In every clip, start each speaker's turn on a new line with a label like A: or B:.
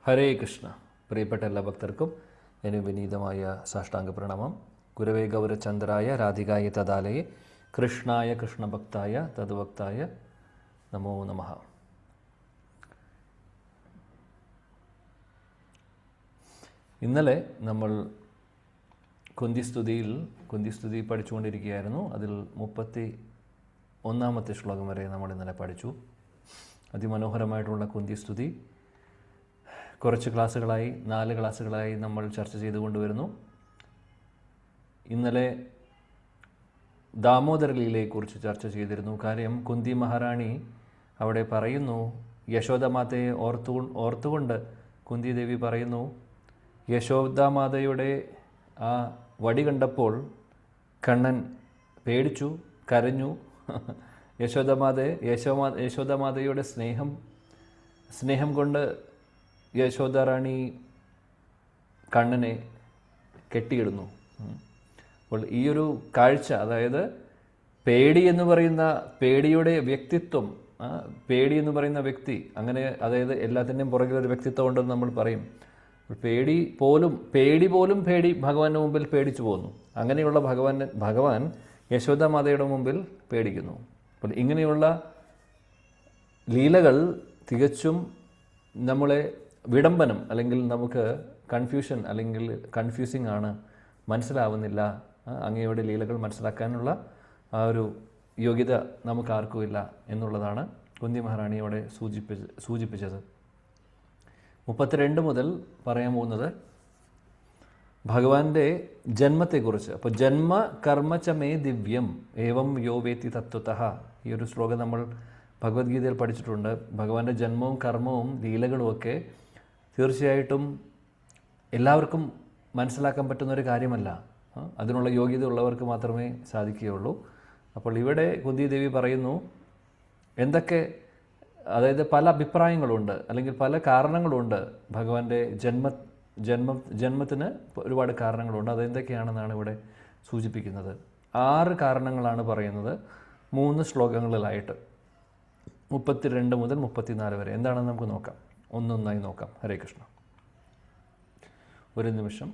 A: ഹരേ കൃഷ്ണ. പ്രിയപ്പെട്ട എല്ലാ ഭക്തർക്കും എൻ്റെ വിനീതമായ സാഷ്ടാംഗ പ്രണാമം. ഗുരവേ ഗൗരചന്ദ്രായ രാധികായ തദാലയെ കൃഷ്ണായ കൃഷ്ണഭക്തായ തദ്ഭക്തായ നമോ നമഃ. ഇന്നലെ നമ്മൾ കുന്തിസ്തുതി പഠിച്ചുകൊണ്ടിരിക്കുകയായിരുന്നു. അതിൽ 31-ാമത്തെ ശ്ലോകം വരെ നമ്മൾ ഇന്നലെ പഠിച്ചു. അതിമനോഹരമായിട്ടുള്ള കുന്തിസ്തുതി കുറച്ച് ക്ലാസ്സുകളായി 4 ക്ലാസ്സുകളായി നമ്മൾ ചർച്ച ചെയ്തുകൊണ്ടുവരുന്നു. ഇന്നലെ ദാമോദര ലീലയെക്കുറിച്ച് ചർച്ച ചെയ്തിരുന്നു. കാര്യം കുന്തി മഹാറാണി അവിടെ പറയുന്നു, യശോദമാതയെ ഓർത്തുകൊണ്ട് കുന്തി ദേവി പറയുന്നു, യശോദാമാതയുടെ ആ വടി കണ്ടപ്പോൾ കണ്ണൻ പേടിച്ചു, കരഞ്ഞു. യശോദാമാതയുടെ സ്നേഹം കൊണ്ട് യശോദാറാണി കണ്ണനെ കെട്ടിയിടുന്നു. അപ്പോൾ ഈ ഒരു കാഴ്ച, അതായത് പേടിയുടെ വ്യക്തിത്വം, പേടി എന്ന് പറയുന്ന വ്യക്തി, അങ്ങനെ അതായത് എല്ലാത്തിൻ്റെയും പുറകിലൊരു വ്യക്തിത്വം ഉണ്ടെന്ന് നമ്മൾ പറയും. പേടി പോലും ഭഗവാന്റെ മുമ്പിൽ പേടിച്ചു പോകുന്നു. അങ്ങനെയുള്ള ഭഗവാൻ യശോദാമാതയുടെ മുമ്പിൽ പേടിക്കുന്നു. അപ്പോൾ ഇങ്ങനെയുള്ള ലീലകൾ തികച്ചും നമ്മളെ വിഡംബനം, അല്ലെങ്കിൽ നമുക്ക് കൺഫ്യൂഷൻ, അല്ലെങ്കിൽ കൺഫ്യൂസിങ് ആണ്, മനസ്സിലാവുന്നില്ല. അങ്ങയുടെ ലീലകൾ മനസ്സിലാക്കാനുള്ള ആ ഒരു യോഗ്യത നമുക്ക് ആർക്കുമില്ല എന്നുള്ളതാണ് കുന്തി മഹാറാണിയോടെ സൂചിപ്പിച്ചത്. 32 മുതൽ പറയാൻ പോകുന്നത് ഭഗവാന്റെ ജന്മത്തെക്കുറിച്ച്. അപ്പോൾ ജന്മ കർമ്മചമേ ദിവ്യം ഏവം യോ വേത്തി തത്വതഃ, ഈ ഒരു ശ്ലോകം നമ്മൾ ഭഗവത്ഗീതയിൽ പഠിച്ചിട്ടുണ്ട്. ഭഗവാന്റെ ജന്മവും കർമ്മവും ലീലകളും ഒക്കെ തീർച്ചയായിട്ടും എല്ലാവർക്കും മനസ്സിലാക്കാൻ പറ്റുന്നൊരു കാര്യമല്ല. അതിനുള്ള യോഗ്യത ഉള്ളവർക്ക് മാത്രമേ സാധിക്കുകയുള്ളൂ. അപ്പോൾ ഇവിടെ കുന്തി ദേവി പറയുന്നു, എന്തൊക്കെ, അതായത് പല അഭിപ്രായങ്ങളുണ്ട്, അല്ലെങ്കിൽ പല കാരണങ്ങളുണ്ട് ഭഗവാന്റെ ജന്മത്തിന് ഒരുപാട് കാരണങ്ങളുണ്ട്. അതെന്തൊക്കെയാണെന്നാണ് ഇവിടെ സൂചിപ്പിക്കുന്നത്. 6 കാരണങ്ങളാണ് പറയുന്നത് 3 ശ്ലോകങ്ങളിലായിട്ട്, 32 മുതൽ 34 വരെ. എന്താണെന്ന് നമുക്ക് നോക്കാം, ഒന്നൊന്നായി നോക്കാം. ഹരേ കൃഷ്ണ. ഒരു നിമിഷം.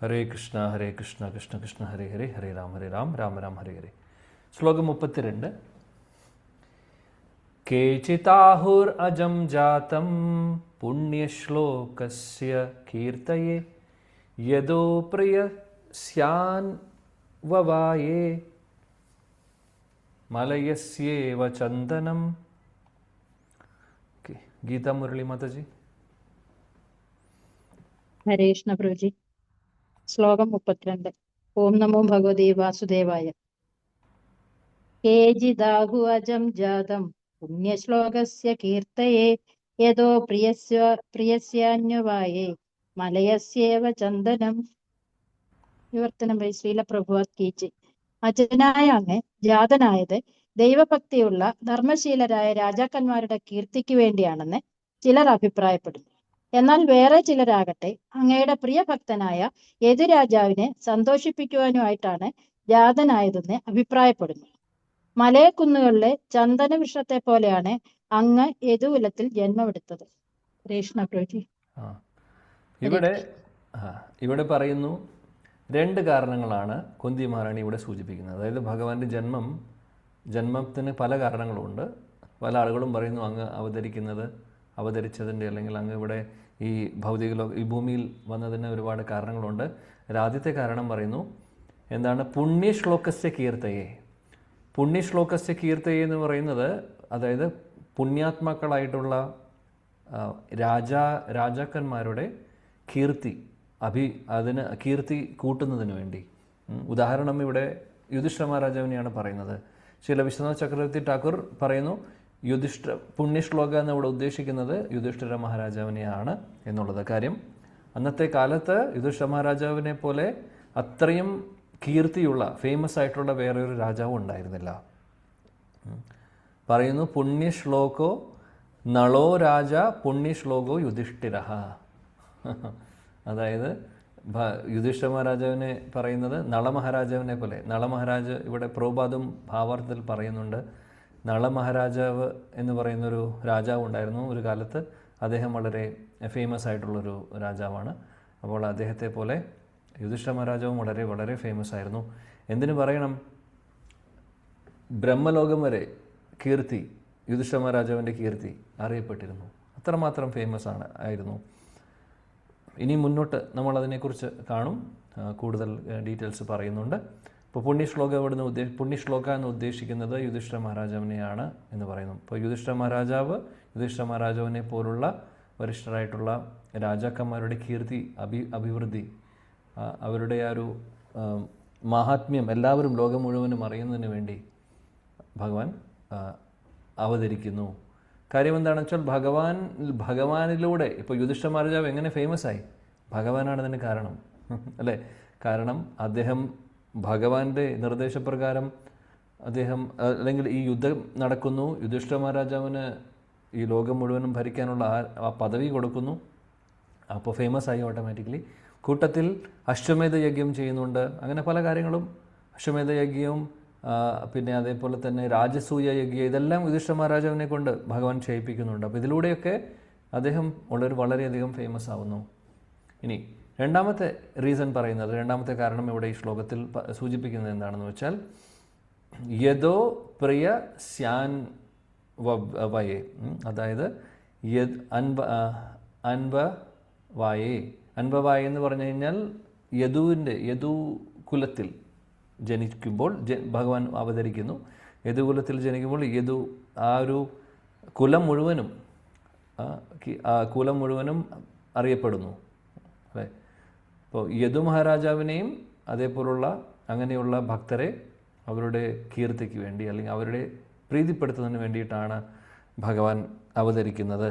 A: ഹരേ കൃഷ്ണ ഹരേ കൃഷ്ണ കൃഷ്ണ കൃഷ്ണ ഹരേ ഹരേ, ഹരേ രാം രാം രാം ഹരേ ഹരേ. ശ്ലോകം 32. കേചിതാഹുർ അജം ജാതം പുണ്യശ്ലോകസ്യ കീർത്തയേ യദോ പ്രിയസ്യാൻ വവായേ മലയസ്യേവ ചന്ദനം. ഗീതാ മുരളി മാതാജി.
B: ഹരേ കൃഷ്ണ പ്രഭുജി. ശ്ലോകം 32. ഓം നമോ ഭഗവതേ വാസുദേവായ. കേചിദാഹു അജം ജാതം പുണ്യശ്ലോകസ്യ കീർത്തയേ യദോ പ്രിയസ്യാന്വവായേ മലയസ്യേവ ചന്ദനം. വിവർത്തനം വഴി ശ്രീല പ്രഭുവാത് കീച്ചി. അജനായ അങ്ങ് ജാതനായത് ദൈവഭക്തിയുള്ള ധർമ്മശീലരായ രാജാക്കന്മാരുടെ കീർത്തിക്ക് വേണ്ടിയാണെന്ന് ചിലർ അഭിപ്രായപ്പെടുന്നു. എന്നാൽ വേറെ ചിലരാകട്ടെ അങ്ങയുടെ പ്രിയഭക്തനായ യദുരാജാവിനെ സന്തോഷിപ്പിക്കുവാനുമായിട്ടാണ് ജാതനായതെന്ന് അഭിപ്രായപ്പെടുന്നു. മലയക്കുന്നുകളിലെ ചന്ദന വൃക്ഷത്തെ പോലെയാണ് അങ്ങ് യദുകുലത്തിൽ ജന്മമെടുത്തത്. കൃഷ്ണ പ്രഭുജി.
A: ഇവിടെ പറയുന്നു 2 കാരണങ്ങളാണ് കുന്തി മഹാറാണി ഇവിടെ സൂചിപ്പിക്കുന്നത്. അതായത് ഭഗവാന്റെ ജന്മത്തിന് പല കാരണങ്ങളുണ്ട്. പല ആളുകളും പറയുന്നു അങ്ങ് അവതരിച്ചതിൻ്റെ, അല്ലെങ്കിൽ അങ്ങ് ഇവിടെ ഈ ഈ ഭൂമിയിൽ വന്നതിന് ഒരുപാട് കാരണങ്ങളുണ്ട്. ആദ്യത്തെ കാരണം പറയുന്നു, എന്താണ്? പുണ്യശ്ലോകസ്യ കീർത്തയെ. പുണ്യശ്ലോകസ്യ കീർത്തയെ എന്ന് പറയുന്നത്, അതായത് പുണ്യാത്മാക്കളായിട്ടുള്ള രാജാക്കന്മാരുടെ കീർത്തി, അതിന് കീർത്തി കൂട്ടുന്നതിന് വേണ്ടി. ഉദാഹരണം ഇവിടെ യുധിഷ്ഠിര മഹാരാജാവിനെയാണ് പറയുന്നത്. ശ്രീല വിശ്വനാഥ് ചക്രവർത്തി ഠാക്കൂർ പറയുന്നു, പുണ്യശ്ലോക എന്നിവിടെ ഉദ്ദേശിക്കുന്നത് യുധിഷ്ഠിര മഹാരാജാവിനെയാണ് എന്നുള്ളത്. കാര്യം അന്നത്തെ കാലത്ത് യുധിഷ്ഠിര മഹാരാജാവിനെ പോലെ അത്രയും കീർത്തിയുള്ള ഫേമസ് ആയിട്ടുള്ള വേറൊരു രാജാവും ഉണ്ടായിരുന്നില്ല. പറയുന്നു പുണ്യശ്ലോകോ നളോ രാജ പുണ്യശ്ലോകോ യുധിഷ്ഠിര. അതായത് യുധിഷ്ഠിര മഹാരാജാവിനെ പറയുന്നത് നളമഹാരാജാവിനെ പോലെ. നളമഹാരാജ് ഇവിടെ പ്രോപാദം ഭാവാർത്ഥത്തിൽ പറയുന്നുണ്ട്. നളമഹാരാജാവ് എന്ന് പറയുന്നൊരു രാജാവ് ഉണ്ടായിരുന്നു ഒരു കാലത്ത്. അദ്ദേഹം വളരെ ഫേമസ് ആയിട്ടുള്ളൊരു രാജാവാണ്. അപ്പോൾ അദ്ദേഹത്തെ പോലെ യുധിഷ്ഠിര മഹാരാജാവും വളരെ വളരെ ഫേമസ് ആയിരുന്നു. എന്തിനു പറയണം, ബ്രഹ്മലോകം വരെ കീർത്തി, യുധിഷ്ഠിര മഹാരാജാവിൻ്റെ കീർത്തി അറിയപ്പെട്ടിരുന്നു. അത്രമാത്രം ഫേമസ് ആയിരുന്നു. ഇനി മുന്നോട്ട് നമ്മൾ അതിനെക്കുറിച്ച് കാണും, കൂടുതൽ ഡീറ്റെയിൽസ് പറയുന്നുണ്ട്. ഇപ്പോൾ പുണ്യശ്ലോക പുണ്യശ്ലോക എന്ന് ഉദ്ദേശിക്കുന്നത് യുധിഷ്ഠിര മഹാരാജാവിനെയാണ് എന്ന് പറയുന്നു. ഇപ്പോൾ യുധിഷ്ഠിര മഹാരാജാവിനെ പോലുള്ള വരിഷ്ഠരായിട്ടുള്ള രാജാക്കന്മാരുടെ കീർത്തി അഭിവൃദ്ധി, അവരുടെ ആ ഒരു മാഹാത്മ്യം എല്ലാവരും ലോകം മുഴുവനും അറിയുന്നതിന് വേണ്ടി ഭഗവാൻ അവതരിക്കുന്നു. കാര്യം എന്താണെന്ന് വെച്ചാൽ ഭഗവാനിലൂടെ ഇപ്പോൾ യുധിഷ്ഠിര മഹാരാജാവ് എങ്ങനെ ഫേമസ് ആയി? ഭഗവാനാണ് അതിന് കാരണം, അല്ലേ? കാരണം അദ്ദേഹം ഭഗവാന്റെ നിർദ്ദേശപ്രകാരം അദ്ദേഹം, അല്ലെങ്കിൽ ഈ യുദ്ധം നടക്കുന്നു, യുധിഷ്ഠിര മഹാരാജാവിന് ഈ ലോകം മുഴുവനും ഭരിക്കാനുള്ള ആ പദവി കൊടുക്കുന്നു. അപ്പോൾ ഫേമസ് ആയി ഓട്ടോമാറ്റിക്കലി. കൂട്ടത്തിൽ അശ്വമേധ യജ്ഞം ചെയ്യുന്നുണ്ട്. അങ്ങനെ പല കാര്യങ്ങളും, അശ്വമേധ യജ്ഞവും പിന്നെ അതേപോലെ തന്നെ രാജസൂയ യജ്ഞം, ഇതെല്ലാം യുധിഷ്ഠിര മഹാരാജാവിനെ കൊണ്ട് ഭഗവാൻ ചെയ്യിപ്പിക്കുന്നുണ്ട്. അപ്പോൾ ഇതിലൂടെയൊക്കെ അദ്ദേഹം വളരെയധികം ഫേമസ് ആവുന്നു. ഇനി രണ്ടാമത്തെ റീസൺ പറയുന്നത്, രണ്ടാമത്തെ കാരണം ഇവിടെ ഈ ശ്ലോകത്തിൽ സൂചിപ്പിക്കുന്നത് എന്താണെന്ന് വെച്ചാൽ യദോ പ്രിയ സ്യാൻ വയേ, അതായത് അൻപവായേ എന്ന് പറഞ്ഞു കഴിഞ്ഞാൽ യദു കുലത്തിൽ ജനിക്കുമ്പോൾ ഭഗവാൻ അവതരിക്കുന്നു. യദുകുലത്തിൽ ജനിക്കുമ്പോൾ ആ ഒരു കുലം മുഴുവനും അറിയപ്പെടുന്നു, അല്ലേ? അപ്പോൾ യദു മഹാരാജാവിനെയും അതേപോലുള്ള അങ്ങനെയുള്ള ഭക്തരെ അവരുടെ കീർത്തിക്ക് വേണ്ടി അല്ലെങ്കിൽ അവരുടെ പ്രീതിപ്പെടുത്തുന്നതിന് വേണ്ടിയിട്ടാണ് ഭഗവാൻ അവതരിക്കുന്നത്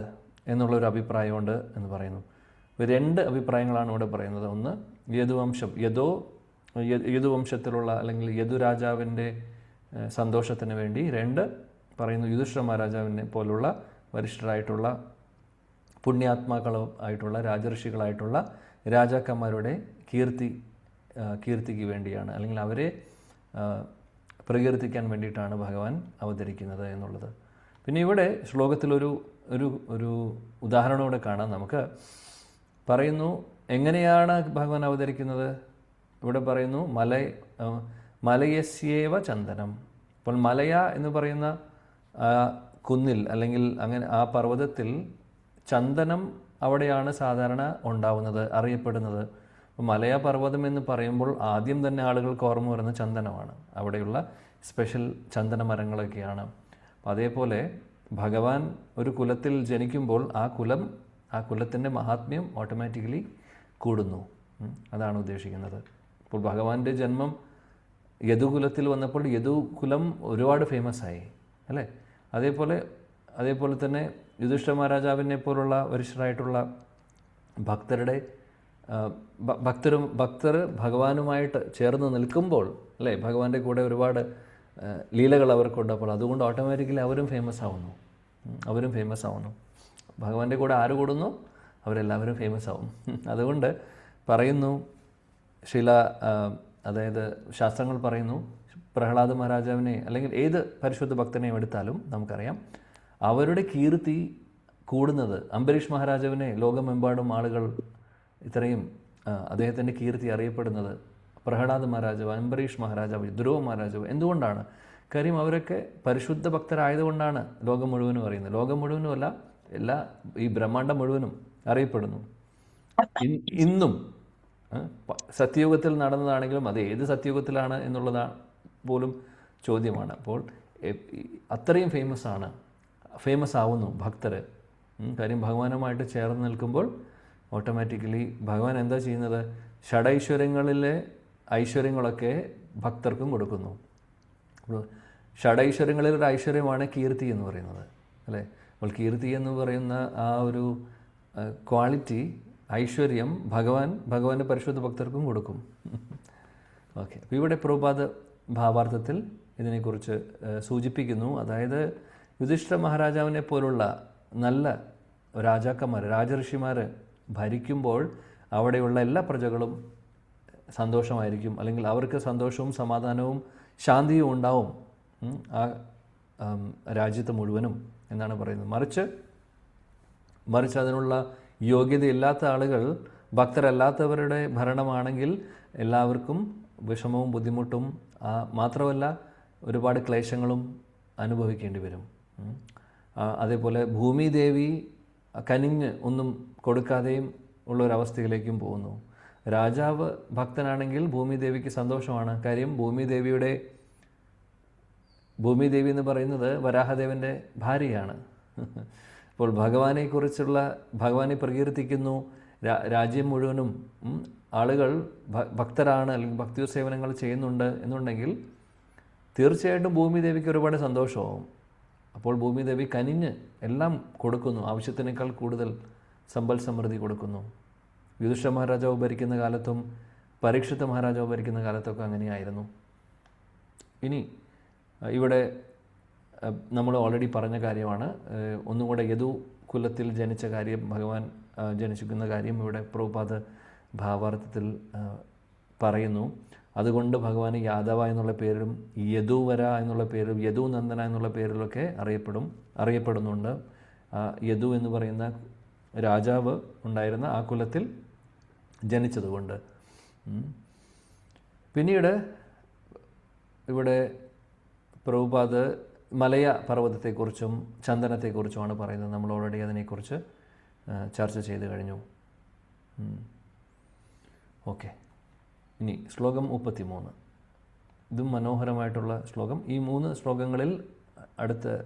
A: എന്നുള്ളൊരു അഭിപ്രായമുണ്ട് എന്ന് പറയുന്നു. രണ്ട് അഭിപ്രായങ്ങളാണ് ഇവിടെ പറയുന്നത്. ഒന്ന്, യദുവംശത്തിലുള്ള അല്ലെങ്കിൽ യദുരാജാവിൻ്റെ സന്തോഷത്തിന് വേണ്ടി. രണ്ട്, പറയുന്നു യുധിഷ്ഠിര മഹാരാജാവിനെ പോലുള്ള വരിഷ്ഠരായിട്ടുള്ള പുണ്യാത്മാക്കളായിട്ടുള്ള രാജർഷികളായിട്ടുള്ള രാജാക്കന്മാരുടെ കീർത്തിക്ക് വേണ്ടിയാണ്, അല്ലെങ്കിൽ അവരെ പ്രകീർത്തിക്കാൻ വേണ്ടിയിട്ടാണ് ഭഗവാൻ അവതരിക്കുന്നത് എന്നുള്ളത്. പിന്നെ ഇവിടെ ശ്ലോകത്തിലൊരു ഒരു ഉദാഹരണം കൂടെ കാണാം നമുക്ക്. പറയുന്നു എങ്ങനെയാണ് ഭഗവാൻ അവതരിക്കുന്നത്. ഇവിടെ പറയുന്നു മലയസ്യേവ ചന്ദനം. അപ്പോൾ മലയ എന്ന് പറയുന്ന കുന്നിൽ അല്ലെങ്കിൽ അങ്ങനെ ആ പർവ്വതത്തിൽ ചന്ദനം അവിടെയാണ് സാധാരണ ഉണ്ടാവുന്നത്, അറിയപ്പെടുന്നത്. അപ്പോൾ മലയ പർവ്വതം എന്ന് പറയുമ്പോൾ ആദ്യം തന്നെ ആളുകൾക്ക് ഓർമ്മ വരുന്ന ചന്ദനമാണ്, അവിടെയുള്ള സ്പെഷ്യൽ ചന്ദന മരങ്ങളൊക്കെയാണ്. അതേപോലെ ഭഗവാൻ ഒരു കുലത്തിൽ ജനിക്കുമ്പോൾ ആ കുലത്തിൻ്റെ മഹാത്മ്യം ഓട്ടോമാറ്റിക്കലി കൂടുന്നു. അതാണ് ഉദ്ദേശിക്കുന്നത്. അപ്പോൾ ഭഗവാന്റെ ജന്മം യദുകുലത്തിൽ വന്നപ്പോൾ യദുകുലം ഒരുപാട് ഫേമസ് ആയി, അല്ലേ? അതേപോലെ തന്നെ യുധിഷ്ഠിര മഹാരാജാവിനെ പോലുള്ള വരിഷ്ഠരായിട്ടുള്ള ഭക്തർ ഭഗവാനുമായിട്ട് ചേർന്ന് നിൽക്കുമ്പോൾ, അല്ലേ, ഭഗവാന്റെ കൂടെ ഒരുപാട് ലീലകൾ അവർക്കുണ്ട്. അപ്പോൾ അതുകൊണ്ട് ഓട്ടോമാറ്റിക്കലി അവരും ഫേമസ് ആവുന്നു. ഭഗവാന്റെ കൂടെ ആര് കൂടുന്നു അവരെല്ലാവരും ഫേമസ് ആവും. അതുകൊണ്ട് പറയുന്നു അതായത് ശാസ്ത്രങ്ങൾ പറയുന്നു, പ്രഹ്ലാദ മഹാരാജാവിനെ അല്ലെങ്കിൽ ഏത് പരിശുദ്ധ ഭക്തനെയും എടുത്താലും നമുക്കറിയാം അവരുടെ കീർത്തി കൂടുന്നത്. അംബരീഷ് മഹാരാജാവിനെ ലോകമെമ്പാടും ആളുകൾ ഇത്രയും അദ്ദേഹത്തിൻ്റെ കീർത്തി അറിയപ്പെടുന്നത് പ്രഹ്ലാദ മഹാരാജാവ്, അംബരീഷ് മഹാരാജാവ്, ധ്രുവ മഹാരാജാവ് എന്തുകൊണ്ടാണ്? കാര്യം അവരൊക്കെ പരിശുദ്ധ ഭക്തരായതുകൊണ്ടാണ് ലോകം മുഴുവനും അറിയുന്നത്. ലോകം മുഴുവനുമല്ല, ഈ ബ്രഹ്മാണ്ടം മുഴുവനും അറിയപ്പെടുന്നു. ഇന്നും സത്യയുഗത്തിൽ നടന്നതാണെങ്കിലും അത് ഏത് സത്യയുഗത്തിലാണ് എന്നുള്ളതാണ് പോലും ചോദ്യമാണ്. അപ്പോൾ അത്രയും ഫേമസ് ആവുന്നു ഭക്തർ. കാര്യം ഭഗവാനുമായിട്ട് ചേർന്ന് നിൽക്കുമ്പോൾ ഓട്ടോമാറ്റിക്കലി ഭഗവാൻ എന്താ ചെയ്യുന്നത്? ഷഡൈശ്വര്യങ്ങളിലെ ഐശ്വര്യങ്ങളൊക്കെ ഭക്തർക്കും കൊടുക്കുന്നു. അപ്പോൾ ഷഡൈശ്വര്യങ്ങളിലൊരു ഐശ്വര്യമാണ് കീർത്തി എന്ന് പറയുന്നത്. അല്ലേ? അപ്പോൾ കീർത്തി എന്ന് പറയുന്ന ആ ഒരു ക്വാളിറ്റി, ഐശ്വര്യം ഭഗവാന്റെ പരിശുദ്ധ ഭക്തർക്കും കൊടുക്കും. ഓക്കെ, അപ്പോൾ ഇവിടെ പ്രഭുപാദ ഭാവാർത്ഥത്തിൽ ഇതിനെക്കുറിച്ച് സൂചിപ്പിക്കുന്നു. അതായത് യുധിഷ്ഠിര മഹാരാജാവിനെ പോലുള്ള നല്ല രാജാക്കന്മാർ, രാജഋഷിമാർ ഭരിക്കുമ്പോൾ അവിടെയുള്ള എല്ലാ പ്രജകളും സന്തോഷമായിരിക്കും, അല്ലെങ്കിൽ അവർക്ക് സന്തോഷവും സമാധാനവും ശാന്തിയും ഉണ്ടാവും ആ രാജ്യത്ത് മുഴുവനും എന്നാണ് പറയുന്നത്. മറിച്ച് അതിനുള്ള യോഗ്യതയില്ലാത്ത ആളുകൾ, ഭക്തരല്ലാത്തവരുടെ ഭരണമാണെങ്കിൽ എല്ലാവർക്കും വിഷമവും ബുദ്ധിമുട്ടും, മാത്രമല്ല ഒരുപാട് ക്ലേശങ്ങളും അനുഭവിക്കേണ്ടി വരും. അതേപോലെ ഭൂമിദേവി കനിഞ്ഞ് ഒന്നും കൊടുക്കാതെയും ഉള്ളൊരവസ്ഥയിലേക്കും പോകുന്നു. രാജാവ് ഭക്തനാണെങ്കിൽ ഭൂമിദേവിക്ക് സന്തോഷമാണ്. കാര്യം ഭൂമിദേവി എന്ന് പറയുന്നത് വരാഹദേവൻ്റെ ഭാര്യയാണ്. അപ്പോൾ ഭഗവാനെ പ്രകീർത്തിക്കുന്നു, രാജ്യം മുഴുവനും ആളുകൾ ഭക്തരാണ്, അല്ലെങ്കിൽ ഭക്തി സേവനങ്ങൾ ചെയ്യുന്നുണ്ട് എന്നുണ്ടെങ്കിൽ തീർച്ചയായിട്ടും ഭൂമിദേവിക്ക് ഒരുപാട് സന്തോഷമാവും. അപ്പോൾ ഭൂമിദേവി കനിഞ്ഞ് എല്ലാം കൊടുക്കുന്നു, ആവശ്യത്തിനേക്കാൾ കൂടുതൽ സമ്പൽ സമൃദ്ധി കൊടുക്കുന്നു. യുധിഷ്ഠിര മഹാരാജാവ് ഭരിക്കുന്ന കാലത്തും പരീക്ഷിത് മഹാരാജാവ് ഭരിക്കുന്ന കാലത്തൊക്കെ അങ്ങനെയായിരുന്നു. ഇനി ഇവിടെ നമ്മൾ ഓൾറെഡി പറഞ്ഞ കാര്യമാണ്. ഒന്നും കൂടെ യദു കുലത്തിൽ ജനിച്ച കാര്യം, ഭഗവാൻ ജനിച്ചിരിക്കുന്ന കാര്യം ഇവിടെ പ്രഭുപാദ ഭാവാർത്ഥത്തിൽ പറയുന്നു. അതുകൊണ്ട് ഭഗവാൻ യാദവ എന്നുള്ള പേരിലും യദുവര എന്നുള്ള പേരിലും യദുനന്ദന എന്നുള്ള പേരിലൊക്കെ അറിയപ്പെടുന്നുണ്ട്. യദു എന്ന് പറയുന്ന രാജാവ് ഉണ്ടായിരുന്ന ആ കുലത്തിൽ ജനിച്ചതുകൊണ്ട്. പിന്നീട് ഇവിടെ പ്രഭുപാദ് മലയ പർവ്വതത്തെക്കുറിച്ചും ചന്ദനത്തെക്കുറിച്ചുമാണ് പറയുന്നത്. നമ്മൾ ഓൾറെഡി അതിനെക്കുറിച്ച് ചർച്ച ചെയ്ത് കഴിഞ്ഞു. ഓക്കെ, ഇനി ശ്ലോകം 33. ഇതും മനോഹരമായിട്ടുള്ള ശ്ലോകം. ഈ 3 ശ്ലോകങ്ങളിൽ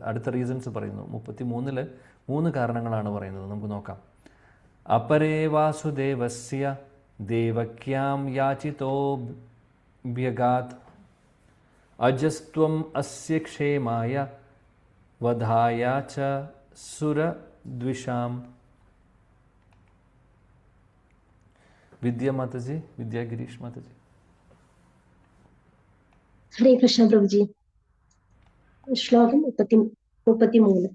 A: അടുത്ത റീസൺസ് പറയുന്നു. 33 3 കാരണങ്ങളാണ് പറയുന്നത്. നമുക്ക് നോക്കാം. അപരേ വാസുദേവസ്യ ദേവക്യാം യാചിതോഭ്യഗാത് അജസ്ത്വം അസ്യ ക്ഷേമായ വധായ ച സുരദ്വിഷാം. വിദ്യ മാതാജി, വിദ്യാ ഗിരീഷ് മാതാജി.
C: ഹരേ കൃഷ്ണ പ്രഭുജി. ശ്ലോകം 33.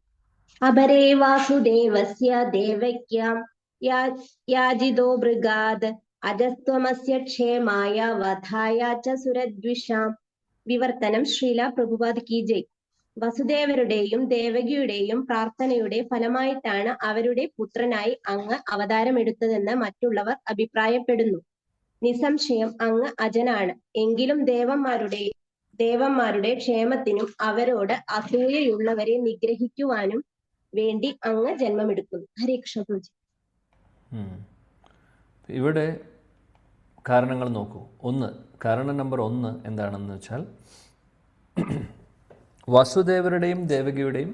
C: അപരേ വാസുദേവസ്യ ദേവക്യാം യാജിതോ ഭൃഗാത് അജസ്ത്വമസ്യ ക്ഷേമായ വധായ ച സുരദ്വിഷാം. വിവർത്തനം. ശ്രീല പ്രഭുപാദ് കി ജയ്. വസുദേവരുടെയും ദേവകിയുടെയും പ്രാർത്ഥനയുടെ ഫലമായിട്ടാണ് അവരുടെ പുത്രനായി അങ്ങ് അവതാരമെടുത്തതെന്ന് മറ്റുള്ളവർ അഭിപ്രായപ്പെടുന്നു. നിസ്സംശയം അങ്ങ് അജനാണ്. എങ്കിലും ദേവന്മാരുടെ ക്ഷേമത്തിനും അവരോട് അസൂയയുള്ളവരെ നിഗ്രഹിക്കുവാനും വേണ്ടി അങ്ങ് ജന്മമെടുക്കുന്നു. ഹരേ കൃഷ്ണ പ്രഭുജി.
A: ഇവിടെ കാരണങ്ങൾ നോക്കൂ. കാരണം നമ്പർ 1 എന്താണെന്ന് വെച്ചാൽ, വസുദേവരുടെയും ദേവകിയുടെയും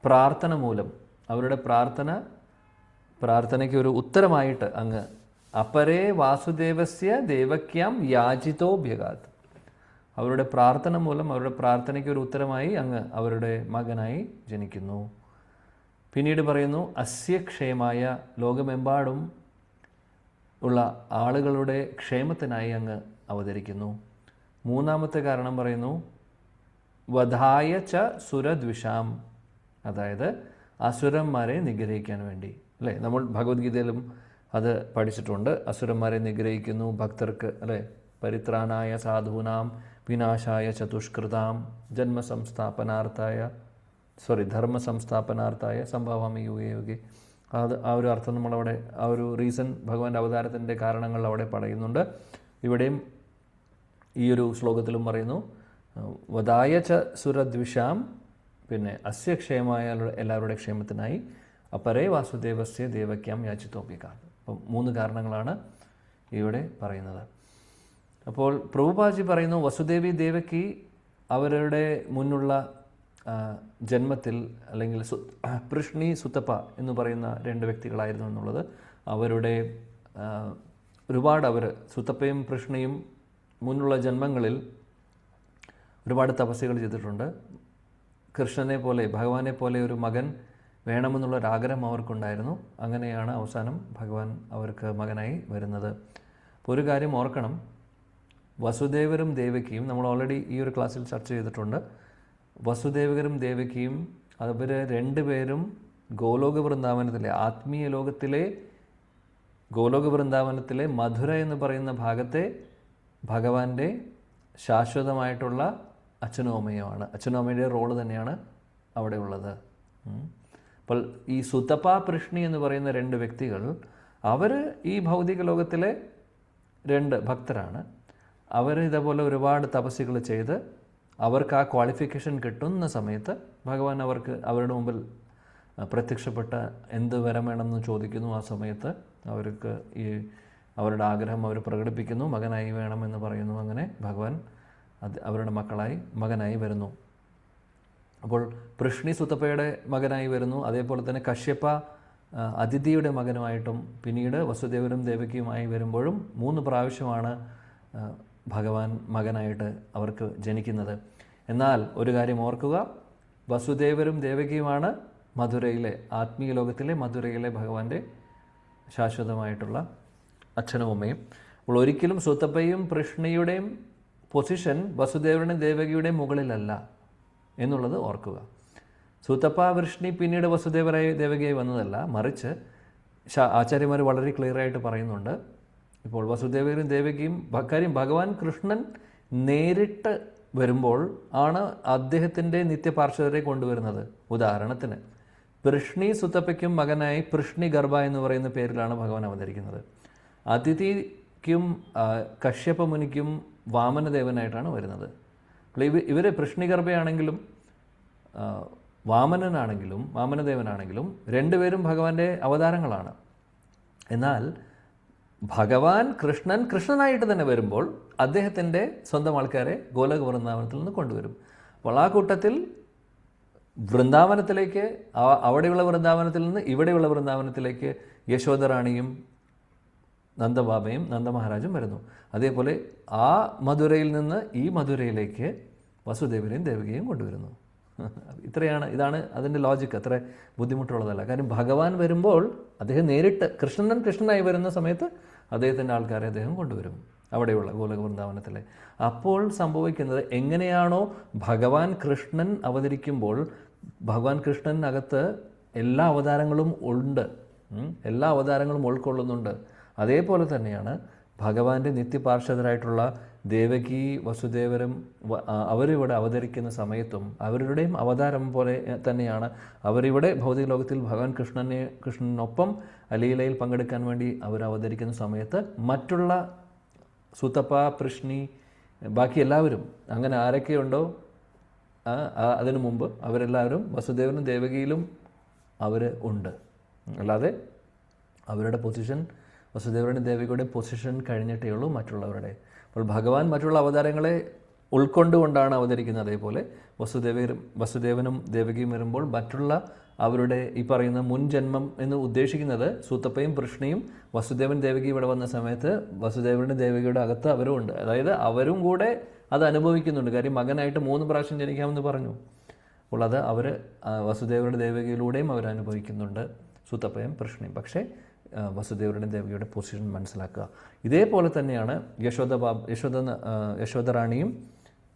A: പ്രാർത്ഥന മൂലം, അവരുടെ പ്രാർത്ഥനയ്ക്ക് ഒരു ഉത്തരമായിട്ട് അങ്ങ് അപരേ വാസുദേവസ്യ ദേവക്യാം യാചിതോഭ്യഗാത്, അവരുടെ പ്രാർത്ഥന മൂലം, അവരുടെ പ്രാർത്ഥനയ്ക്ക് ഒരു ഉത്തരമായി അങ്ങ് അവരുടെ മകനായി ജനിക്കുന്നു. പിന്നീട് പറയുന്നു അസ്യ ക്ഷേമായ, ലോകമെമ്പാടും ഉള്ള ആളുകളുടെ ക്ഷേമത്തിനായി അങ്ങ് അവതരിക്കുന്നു. 3ാമത്തെ കാരണം പറയുന്നു വധായ ച സുരദ്വിഷാം, അതായത് അസുരന്മാരെ നിഗ്രഹിക്കാൻ വേണ്ടി. അല്ലേ, നമ്മൾ ഭഗവത്ഗീതയിലും അത് പഠിച്ചിട്ടുണ്ട്. അസുരന്മാരെ നിഗ്രഹിക്കുന്നു ഭക്തർക്ക്, അല്ലേ, പരിത്രാണായ സാധൂനാം വിനാശായ ചതുഷ്കൃതാം ധർമ്മ സംസ്ഥാപനാർത്ഥായ സംഭവാമി യുഗേ യുഗേ. ആ ഒരു അർത്ഥം നമ്മളവിടെ, ആ ഒരു റീസൺ, ഭഗവാന്റെ അവതാരത്തിൻ്റെ കാരണങ്ങൾ അവിടെ പറയുന്നുണ്ട്. ഇവിടെയും ഈ ഒരു ശ്ലോകത്തിലും പറയുന്നു വധായ ച സുരദ്വിഷാം, പിന്നെ അസ്യ ക്ഷേമായ, എല്ലാവരുടെ ക്ഷേമത്തിനായി അപരേ വാസുദേവസ്യ ദേവക്യാം യാചിതോഭ്യഗാത്. അപ്പം 3 കാരണങ്ങളാണ് ഇവിടെ പറയുന്നത്. അപ്പോൾ പ്രഭുപാദജി പറയുന്നു വസുദേവി ദേവകി അവരുടെ മുന്നുള്ള ജന്മത്തിൽ, അല്ലെങ്കിൽ പൃഷ്ണി സുതപ്പ എന്ന് പറയുന്ന 2 വ്യക്തികളായിരുന്നു എന്നുള്ളത്. അവരുടെ ഒരുപാട്, സുതപ്പയും പൃഷ്ണിയും മുന്നുള്ള ജന്മങ്ങളിൽ ഒരുപാട് തപസ്സുകൾ ചെയ്തിട്ടുണ്ട്. കൃഷ്ണനെ പോലെ ഭഗവാനെ പോലെ ഒരു മകൻ വേണമെന്നുള്ളൊരാഗ്രഹം അവർക്കുണ്ടായിരുന്നു. അങ്ങനെയാണ് അവസാനം ഭഗവാൻ അവർക്ക് മകനായി വരുന്നത്. അപ്പോൾ ഒരു കാര്യം ഓർക്കണം, വസുദേവരും ദേവകിയും നമ്മൾ ഓൾറെഡി ഈ ഒരു ക്ലാസ്സിൽ ചർച്ച ചെയ്തിട്ടുണ്ട്. വസുദേവരും ദേവകിയും അവർ രണ്ടുപേരും ഗോലോക വൃന്ദാവനത്തിലെ ആത്മീയ ലോകത്തിലെ ഗോലോക വൃന്ദാവനത്തിലെ മധുര എന്ന് പറയുന്ന ഭാഗത്തെ ഭഗവാന്റെ ശാശ്വതമായിട്ടുള്ള അച്ഛനും അമ്മയുമാണ്. അച്ഛനും അമ്മയുടെ റോള് തന്നെയാണ് അവിടെ ഉള്ളത്. അപ്പോൾ ഈ സുതപ പൃഷ്ണി എന്ന് പറയുന്ന രണ്ട് വ്യക്തികൾ അവർ ഈ ഭൗതിക ലോകത്തിലെ രണ്ട് ഭക്തരാണ്. അവർ ഇതേപോലെ ഒരുപാട് തപസ്സുകൾ ചെയ്ത് അവർക്ക് ആ ക്വാളിഫിക്കേഷൻ കിട്ടുന്ന സമയത്ത് ഭഗവാൻ അവരുടെ മുമ്പിൽ പ്രത്യക്ഷപ്പെട്ട എന്ത് വരം വേണമെന്ന് ചോദിക്കുന്നു. ആ സമയത്ത് അവർക്ക് ഈ അവരുടെ ആഗ്രഹം അവർ പ്രകടിപ്പിക്കുന്നു, മകനായി വേണമെന്ന് പറയുന്നു. അങ്ങനെ ഭഗവാൻ അവരുടെ മകനായി വരുന്നു. അപ്പോൾ പൃഷ്ണി സുതപ്പയുടെ മകനായി വരുന്നു. അതേപോലെ തന്നെ കശ്യപ അതിഥിയുടെ മകനുമായിട്ടും പിന്നീട് വസുദേവരും ദേവകിയുമായി വരുമ്പോഴും 3 പ്രാവശ്യമാണ് ഭഗവാൻ മകനായിട്ട് അവർക്ക് ജനിക്കുന്നത്. എന്നാൽ ഒരു കാര്യം ഓർക്കുക, വസുദേവരും ദേവകിയുമാണ് മധുരയിലെ ആത്മീയ ലോകത്തിലെ മധുരയിലെ ഭഗവാന്റെ ശാശ്വതമായിട്ടുള്ള അച്ഛനും അമ്മയും. അപ്പോൾ ഒരിക്കലും സുതപ്പയും പൃഷ്ണിയുടെയും പൊസിഷൻ വസുദേവരുടെയും ദേവകിയുടെയും മുകളിലല്ല എന്നുള്ളത് ഓർക്കുക. സുതപ്പ വൃഷ്ണി പിന്നീട് വസുദേവരായി ദേവകിയായി വന്നതല്ല, മറിച്ച് ആചാര്യന്മാർ വളരെ ക്ലിയറായിട്ട് പറയുന്നുണ്ട്. ഇപ്പോൾ വസുദേവരും ദേവകിയും കാര്യം ഭഗവാൻ കൃഷ്ണൻ നേരിട്ട് വരുമ്പോൾ ആണ് അദ്ദേഹത്തിൻ്റെ നിത്യപാർശ്വരെ കൊണ്ടുവരുന്നത്. ഉദാഹരണത്തിന് പൃഷ്ണി സുതപ്പയ്ക്കും മകനായി പൃഷ്ണി ഗർഭ എന്ന് പറയുന്ന പേരിലാണ് ഭഗവാൻ അവതരിക്കുന്നത്. അതിഥിക്കും കശ്യപ മുനിക്കും വാമനദേവനായിട്ടാണ് വരുന്നത്. ഇവർ പൃഷ്ണി ഗർഭയാണെങ്കിലും വാമനദേവനാണെങ്കിലും രണ്ടുപേരും ഭഗവാന്റെ അവതാരങ്ങളാണ്. എന്നാൽ ഭഗവാൻ കൃഷ്ണനായിട്ട് തന്നെ വരുമ്പോൾ അദ്ദേഹത്തിൻ്റെ സ്വന്തം ആൾക്കാരെ ഗോലോക വൃന്ദാവനത്തിൽ നിന്ന് കൊണ്ടുവരും. അപ്പോൾ ആ കൂട്ടത്തിൽ വൃന്ദാവനത്തിലേക്ക് അവിടെയുള്ള വൃന്ദാവനത്തിൽ നിന്ന് ഇവിടെയുള്ള വൃന്ദാവനത്തിലേക്ക് യശോദറാണിയും നന്ദബാബയും നന്ദമഹാരാജും വരുന്നു. അതേപോലെ ആ മധുരയിൽ നിന്ന് ഈ മധുരയിലേക്ക് വസുദേവരെയും ദേവകിയെയും കൊണ്ടുവരുന്നു. ഇതാണ് അതിൻ്റെ ലോജിക്ക്. അത്ര ബുദ്ധിമുട്ടുള്ളതല്ല. കാര്യം ഭഗവാൻ വരുമ്പോൾ അദ്ദേഹം നേരിട്ട് കൃഷ്ണനായി വരുന്ന സമയത്ത് അദ്ദേഹത്തിൻ്റെ ആൾക്കാരെ അദ്ദേഹം കൊണ്ടുവരും അവിടെയുള്ള ഗോലോക വൃന്ദാവനത്തിലെ. അപ്പോൾ സംഭവിക്കുന്നത് എങ്ങനെയാണോ ഭഗവാൻ കൃഷ്ണൻ അവതരിക്കുമ്പോൾ ഭഗവാൻ കൃഷ്ണനകത്ത് എല്ലാ അവതാരങ്ങളും ഉണ്ട്, എല്ലാ അവതാരങ്ങളും ഉൾക്കൊള്ളുന്നുണ്ട്. അതേപോലെ തന്നെയാണ് ഭഗവാന്റെ നിത്യപാർശ്വതരായിട്ടുള്ള ദേവകി വസുദേവരും അവരിവിടെ അവതരിക്കുന്ന അവരുടെയും അവതാരം പോലെ തന്നെയാണ് അവരിവിടെ ഭൗതിക ലോകത്തിൽ ഭഗവാൻ കൃഷ്ണനൊപ്പം ലീലയിൽ പങ്കെടുക്കാൻ വേണ്ടി അവർ അവതരിക്കുന്ന സമയത്ത് മറ്റുള്ള സുതപ്പ പൃഷ്ണി ബാക്കി എല്ലാവരും അങ്ങനെ ആരൊക്കെയുണ്ടോ അതിനു മുമ്പ് അവരെല്ലാവരും വസുദേവനും ദേവകിയിലും അവർ ഉണ്ട്. അല്ലാതെ അവരുടെ പൊസിഷൻ വസുദേവരുടെ ദേവികയുടെ പൊസിഷൻ കഴിഞ്ഞിട്ടേ ഉള്ളൂ മറ്റുള്ളവരുടെ. അപ്പോൾ ഭഗവാൻ മറ്റുള്ള അവതാരങ്ങളെ ഉൾക്കൊണ്ടുകൊണ്ടാണ് അവതരിക്കുന്നത്. അതേപോലെ വസുദേവനും ദേവകിയും വരുമ്പോൾ മറ്റുള്ള അവരുടെ ഈ പറയുന്ന മുൻ ജന്മം എന്ന് ഉദ്ദേശിക്കുന്നത് സുതപ്പയും പൃഷ്ണിയും വസുദേവൻ ദേവകി ഇവിടെ വന്ന സമയത്ത് വസുദേവരുടെ ദേവകിയുടെ അകത്ത് അവരും ഉണ്ട്. അതായത് അവരും കൂടെ അത് അനുഭവിക്കുന്നുണ്ട്. കാര്യം മകനായിട്ട് 3 പ്രാവശ്യം ജനിക്കാമെന്ന് പറഞ്ഞു. അപ്പോൾ അത് അവർ വസുദേവരുടെ ദേവകിയിലൂടെയും അവർ അനുഭവിക്കുന്നുണ്ട്, സുതപ്പയും പൃഷ്ണിയും. പക്ഷേ വസുദേവരുടെ ദേവകിയുടെ പൊസിഷൻ മനസ്സിലാക്കുക. ഇതേപോലെ തന്നെയാണ് യശോദറാണിയും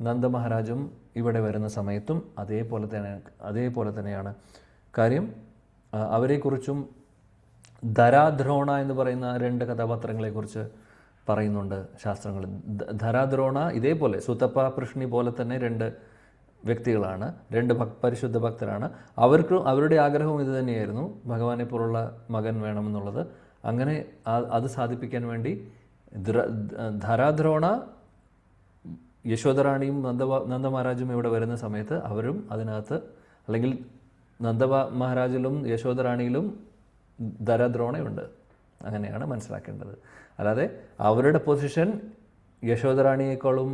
A: നന്ദമഹാരാജും ഇവിടെ വരുന്ന സമയത്തും അതേപോലെ തന്നെയാണ് കാര്യം. അവരെക്കുറിച്ചും ധരാദ്രോണ എന്ന് പറയുന്ന 2 കഥാപാത്രങ്ങളെക്കുറിച്ച് പറയുന്നുണ്ട് ശാസ്ത്രങ്ങൾ. ധരാദ്രോണ ഇതേപോലെ സുതപ്പ പൃഷ്ണി പോലെ തന്നെ 2 വ്യക്തികളാണ്, 2 പരിശുദ്ധ ഭക്തരാണ്. അവരുടെ ആഗ്രഹവും ഇത് തന്നെയായിരുന്നു, ഭഗവാനെ പോലുള്ള മകൻ വേണമെന്നുള്ളത്. അങ്ങനെ അത് സാധിപ്പിക്കാൻ വേണ്ടി ധരാദ്രോണ യശോദറാണിയും നന്ദമഹാരാജും ഇവിടെ വരുന്ന സമയത്ത് അവരും അതിനകത്ത്, അല്ലെങ്കിൽ നന്ദമഹാരാജിലും യശോദറാണിയിലും ധരാദ്രോണയുണ്ട്. അങ്ങനെയാണ് മനസ്സിലാക്കേണ്ടത്. അല്ലാതെ അവരുടെ പൊസിഷൻ യശോദറാണിയേക്കാളും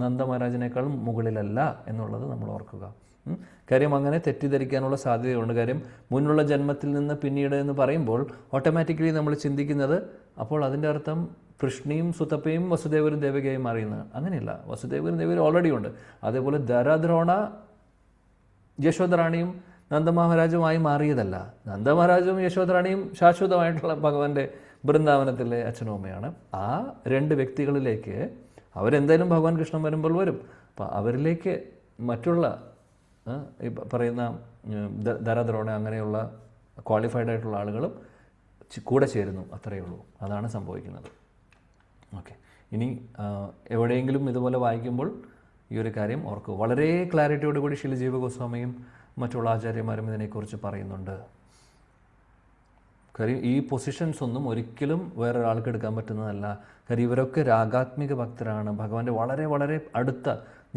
A: നന്ദമഹാരാജിനേക്കാളും മുകളിലല്ല എന്നുള്ളത് നമ്മൾ ഓർക്കുക. കാര്യം അങ്ങനെ തെറ്റിദ്ധരിക്കാനുള്ള സാധ്യതയുണ്ട്. കാര്യം മുന്നുള്ള ജന്മത്തിൽ നിന്ന് പിന്നീട് എന്ന് പറയുമ്പോൾ ഓട്ടോമാറ്റിക്കലി നമ്മൾ ചിന്തിക്കുന്നത് അപ്പോൾ അതിൻ്റെ അർത്ഥം കൃഷ്ണിയും സുതപ്പയും വസുദേവരും ദേവകിയായി മാറിയെന്ന്. അങ്ങനെയല്ല, വസുദേവരും ദേവരും ഓൾറെഡി ഉണ്ട്. അതേപോലെ ധരാദ്രോണ യശോധറാണിയും നന്ദമഹാരാജുമായി മാറിയതല്ല. നന്ദമഹാരാജും യശോധറാണിയും ശാശ്വതമായിട്ടുള്ള ഭഗവാന്റെ വൃന്ദാവനത്തിലെ അച്ഛനും അമ്മയാണ്. ആ രണ്ട് വ്യക്തികളിലേക്ക് അവരെന്തായാലും ഭഗവാൻ കൃഷ്ണൻ വരുമ്പോൾ വരും. അപ്പോൾ അവരിലേക്ക് മറ്റുള്ള ഈ പറയുന്ന ധരദ്രോണ അങ്ങനെയുള്ള ക്വാളിഫൈഡ് ആയിട്ടുള്ള ആളുകളും കൂടെ ചേരുന്നു, അത്രയേ ഉള്ളൂ. അതാണ് സംഭവിക്കുന്നത്. ഓക്കെ, ഇനി എവിടെയെങ്കിലും ഇതുപോലെ വായിക്കുമ്പോൾ ഈ ഒരു കാര്യം ഓർക്കുക. വളരെ ക്ലാരിറ്റിയോടുകൂടി ശ്രീല ജീവ ഗോസ്വാമിയും മറ്റുള്ള ആചാര്യന്മാരും ഇതിനെക്കുറിച്ച് പറയുന്നുണ്ട്. കാര്യം ഈ പൊസിഷൻസ് ഒന്നും ഒരിക്കലും വേറൊരാൾക്ക് എടുക്കാൻ പറ്റുന്നതല്ല. കാര്യം ഇവരൊക്കെ രാഗാത്മിക ഭക്തരാണ്, ഭഗവാന്റെ വളരെ വളരെ അടുത്ത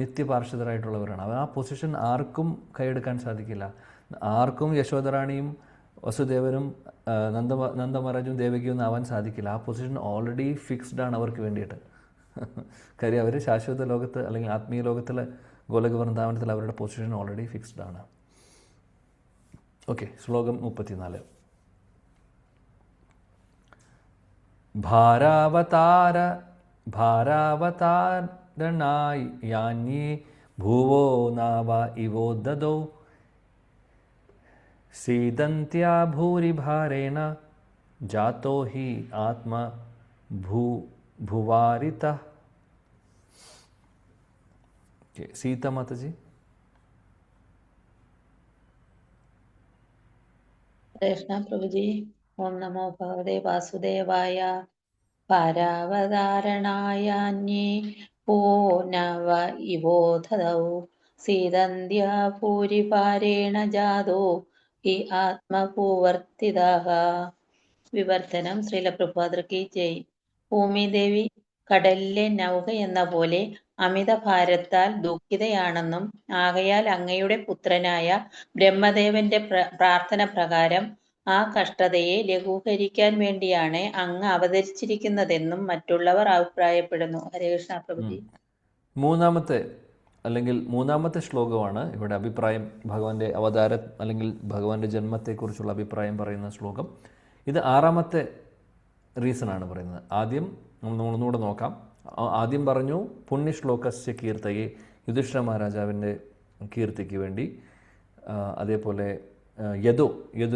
A: നിത്യപാർശ്വതരായിട്ടുള്ളവരാണ്. ആ പൊസിഷൻ ആർക്കും സാധിക്കില്ല. ആർക്കും യശോധറാണിയും വസുദേവനും നന്ദമഹാരാജും ദേവകിയൊന്നും ആവാൻ സാധിക്കില്ല. ആ പൊസിഷൻ ഓൾറെഡി ഫിക്സ്ഡ് ആണ് അവർക്ക് വേണ്ടിയിട്ട്. കാര്യം അവർ ശാശ്വത ലോകത്ത് അല്ലെങ്കിൽ ആത്മീയ ലോകത്തിലെ ഗോലക വൃന്ദാവനത്തിൽ അവരുടെ പൊസിഷൻ ഓൾറെഡി ഫിക്സ്ഡ് ആണ്. ഓക്കെ, ശ്ലോകം 34. ഭാരാവതാരണായാന്യേ ഭുവോ നാവ ഇവോ ദദോ സീദന്ത്യാ ഭൂരിഭാരേണ ജാതോ ഹി ആത്മ ഭുവാരിത. സീത മാതാജി.
D: കൃഷ്ണ പ്രഭുജി. ഓം നമോ ഭഗവതേ വാസുദേവായ. പാരാവതാരണായാന്യേ പോ നവ ഇവോധദൗ സീദന്ത്യാ ഭൂരിഭാരേണ ജാതോ ഹി ആത്മഭൂവർത്തിതഃ. വിവർത്തനം. ശ്രീല പ്രഭുപാദർ കി ജയ്. ഭൂമിദേവി കടലിലെ നൗക എന്ന പോലെ അമിത ഭാരത്താൽ ദുഃഖിതയാണെന്നും ആകയാൽ അങ്ങയുടെ പുത്രനായ ബ്രഹ്മദേവന്റെ പ്രാർത്ഥന പ്രകാരം ആ കഷ്ടതയെ ലഘൂകരിക്കാൻ വേണ്ടിയാണ് അങ്ങ് അവതരിച്ചിരിക്കുന്നതെന്നും മറ്റുള്ളവർ അഭിപ്രായപ്പെടുന്നു. ഹരേ കൃഷ്ണ പ്രഭുജി.
A: മൂന്നാമത്തെ ശ്ലോകമാണ് ഇവിടെ അഭിപ്രായം, ഭഗവാന്റെ അവതാരം അല്ലെങ്കിൽ ഭഗവാന്റെ ജന്മത്തെക്കുറിച്ചുള്ള അഭിപ്രായം പറയുന്ന ശ്ലോകം. ഇത് 6ാമത്തെ റീസണാണ് പറയുന്നത്. ആദ്യം നമ്മളൊന്നുകൂടെ നോക്കാം. ആദ്യം പറഞ്ഞു പുണ്യശ്ലോകസ്യ കീർത്തയെ, യുധിഷ്ഠിര മഹാരാജാവിൻ്റെ കീർത്തിക്ക് വേണ്ടി. അതേപോലെ യദു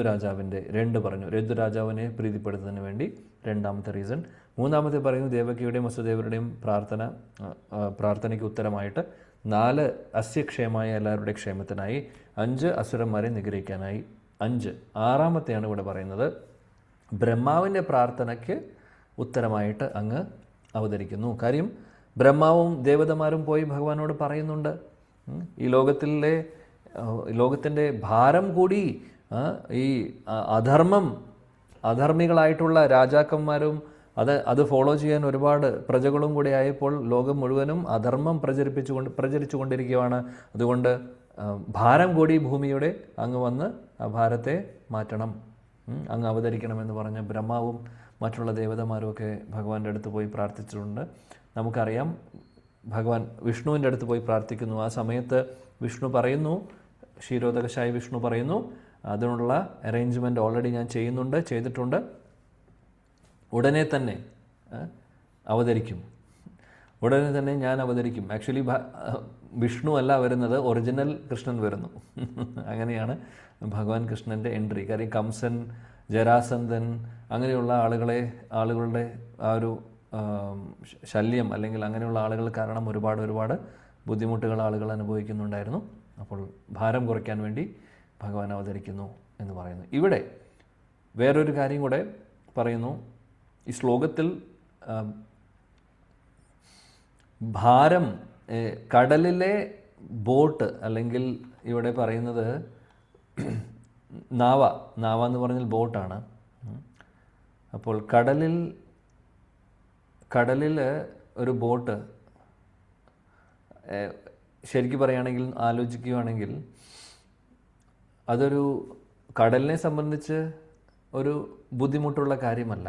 A: രാജാവിൻ്റെ 2 പറഞ്ഞു, യദു രാജാവിനെ പ്രീതിപ്പെടുത്തുന്നതിന് വേണ്ടി 2ാമത്തെ റീസൺ. 3ാമത്തെ പറയുന്നു ദേവകിയുടെയും വസുദേവരുടെയും പ്രാർത്ഥനയ്ക്ക് ഉത്തരമായിട്ട് 4 അസ്യക്ഷേമായ എല്ലാവരുടെയും ക്ഷേമത്തിനായി, 5 അസുരന്മാരെ നിഗ്രഹിക്കാനായി, 5. 6ാമത്തെയാണ് ഇവിടെ പറയുന്നത് ബ്രഹ്മാവിൻ്റെ പ്രാർത്ഥനയ്ക്ക് ഉത്തരമായിട്ട് അങ്ങ് അവതരിക്കുന്നു. കാര്യം ബ്രഹ്മാവും ദേവതമാരും പോയി ഭഗവാനോട് പറയുന്നുണ്ട്, ഈ ലോകത്തിൻ്റെ ഭാരം കൂടി ഈ അധർമ്മികളായിട്ടുള്ള രാജാക്കന്മാരും അത് ഫോളോ ചെയ്യാൻ ഒരുപാട് പ്രജകളും കൂടി ആയപ്പോൾ ലോകം മുഴുവനും അധർമ്മം പ്രചരിച്ചുകൊണ്ടിരിക്കുകയാണ്. അതുകൊണ്ട് ഭാരം കൂടി ഭൂമിയുടെ അങ്ങ് വന്ന് ആ ഭാരത്തെ മാറ്റണം, അങ്ങ് അവതരിക്കണമെന്ന് പറഞ്ഞ് ബ്രഹ്മാവും മറ്റുള്ള ദേവതമാരുമൊക്കെ ഭഗവാന്റെ അടുത്ത് പോയി പ്രാർത്ഥിച്ചിട്ടുണ്ട്. നമുക്കറിയാം ഭഗവാൻ വിഷ്ണുവിൻ്റെ അടുത്ത് പോയി പ്രാർത്ഥിക്കുന്നു. ആ സമയത്ത് വിഷ്ണു പറയുന്നു, ക്ഷീരോദകശായി വിഷ്ണു പറയുന്നു, അതിനുള്ള അറേഞ്ച്മെൻറ്റ് ഓൾറെഡി ഞാൻ ചെയ്തിട്ടുണ്ട്, ഉടനെ തന്നെ ഞാൻ അവതരിക്കും. ആക്ച്വലി വിഷ്ണു അല്ല വരുന്നത്, ഒറിജിനൽ കൃഷ്ണൻ വരുന്നു. അങ്ങനെയാണ് ഭഗവാൻ കൃഷ്ണൻ്റെ എൻട്രി. കാര്യം കംസൻ, ജരാസന്ധൻ അങ്ങനെയുള്ള ആളുകളുടെ ആ ഒരു ശല്യം അല്ലെങ്കിൽ അങ്ങനെയുള്ള ആളുകൾ കാരണം ഒരുപാട് ബുദ്ധിമുട്ടുകൾ ആളുകൾ അനുഭവിക്കുന്നുണ്ടായിരുന്നു. അപ്പോൾ ഭാരം കുറയ്ക്കാൻ വേണ്ടി ഭഗവാൻ അവതരിക്കുന്നു എന്ന് പറയുന്നു. ഇവിടെ വേറൊരു കാര്യം കൂടെ പറയുന്നു. ഈ ശ്ലോകത്തിൽ ഭാരം, കടലിലെ ബോട്ട് അല്ലെങ്കിൽ ഇവിടെ പറയുന്നത് നാവ എന്ന് പറഞ്ഞാൽ ബോട്ടാണ്. അപ്പോൾ കടലിൽ ഒരു ബോട്ട് ശരിക്കും പറയുകയാണെങ്കിൽ, ആലോചിക്കുകയാണെങ്കിൽ അതൊരു കടലിനെ സംബന്ധിച്ച് ഒരു ബുദ്ധിമുട്ടുള്ള കാര്യമല്ല.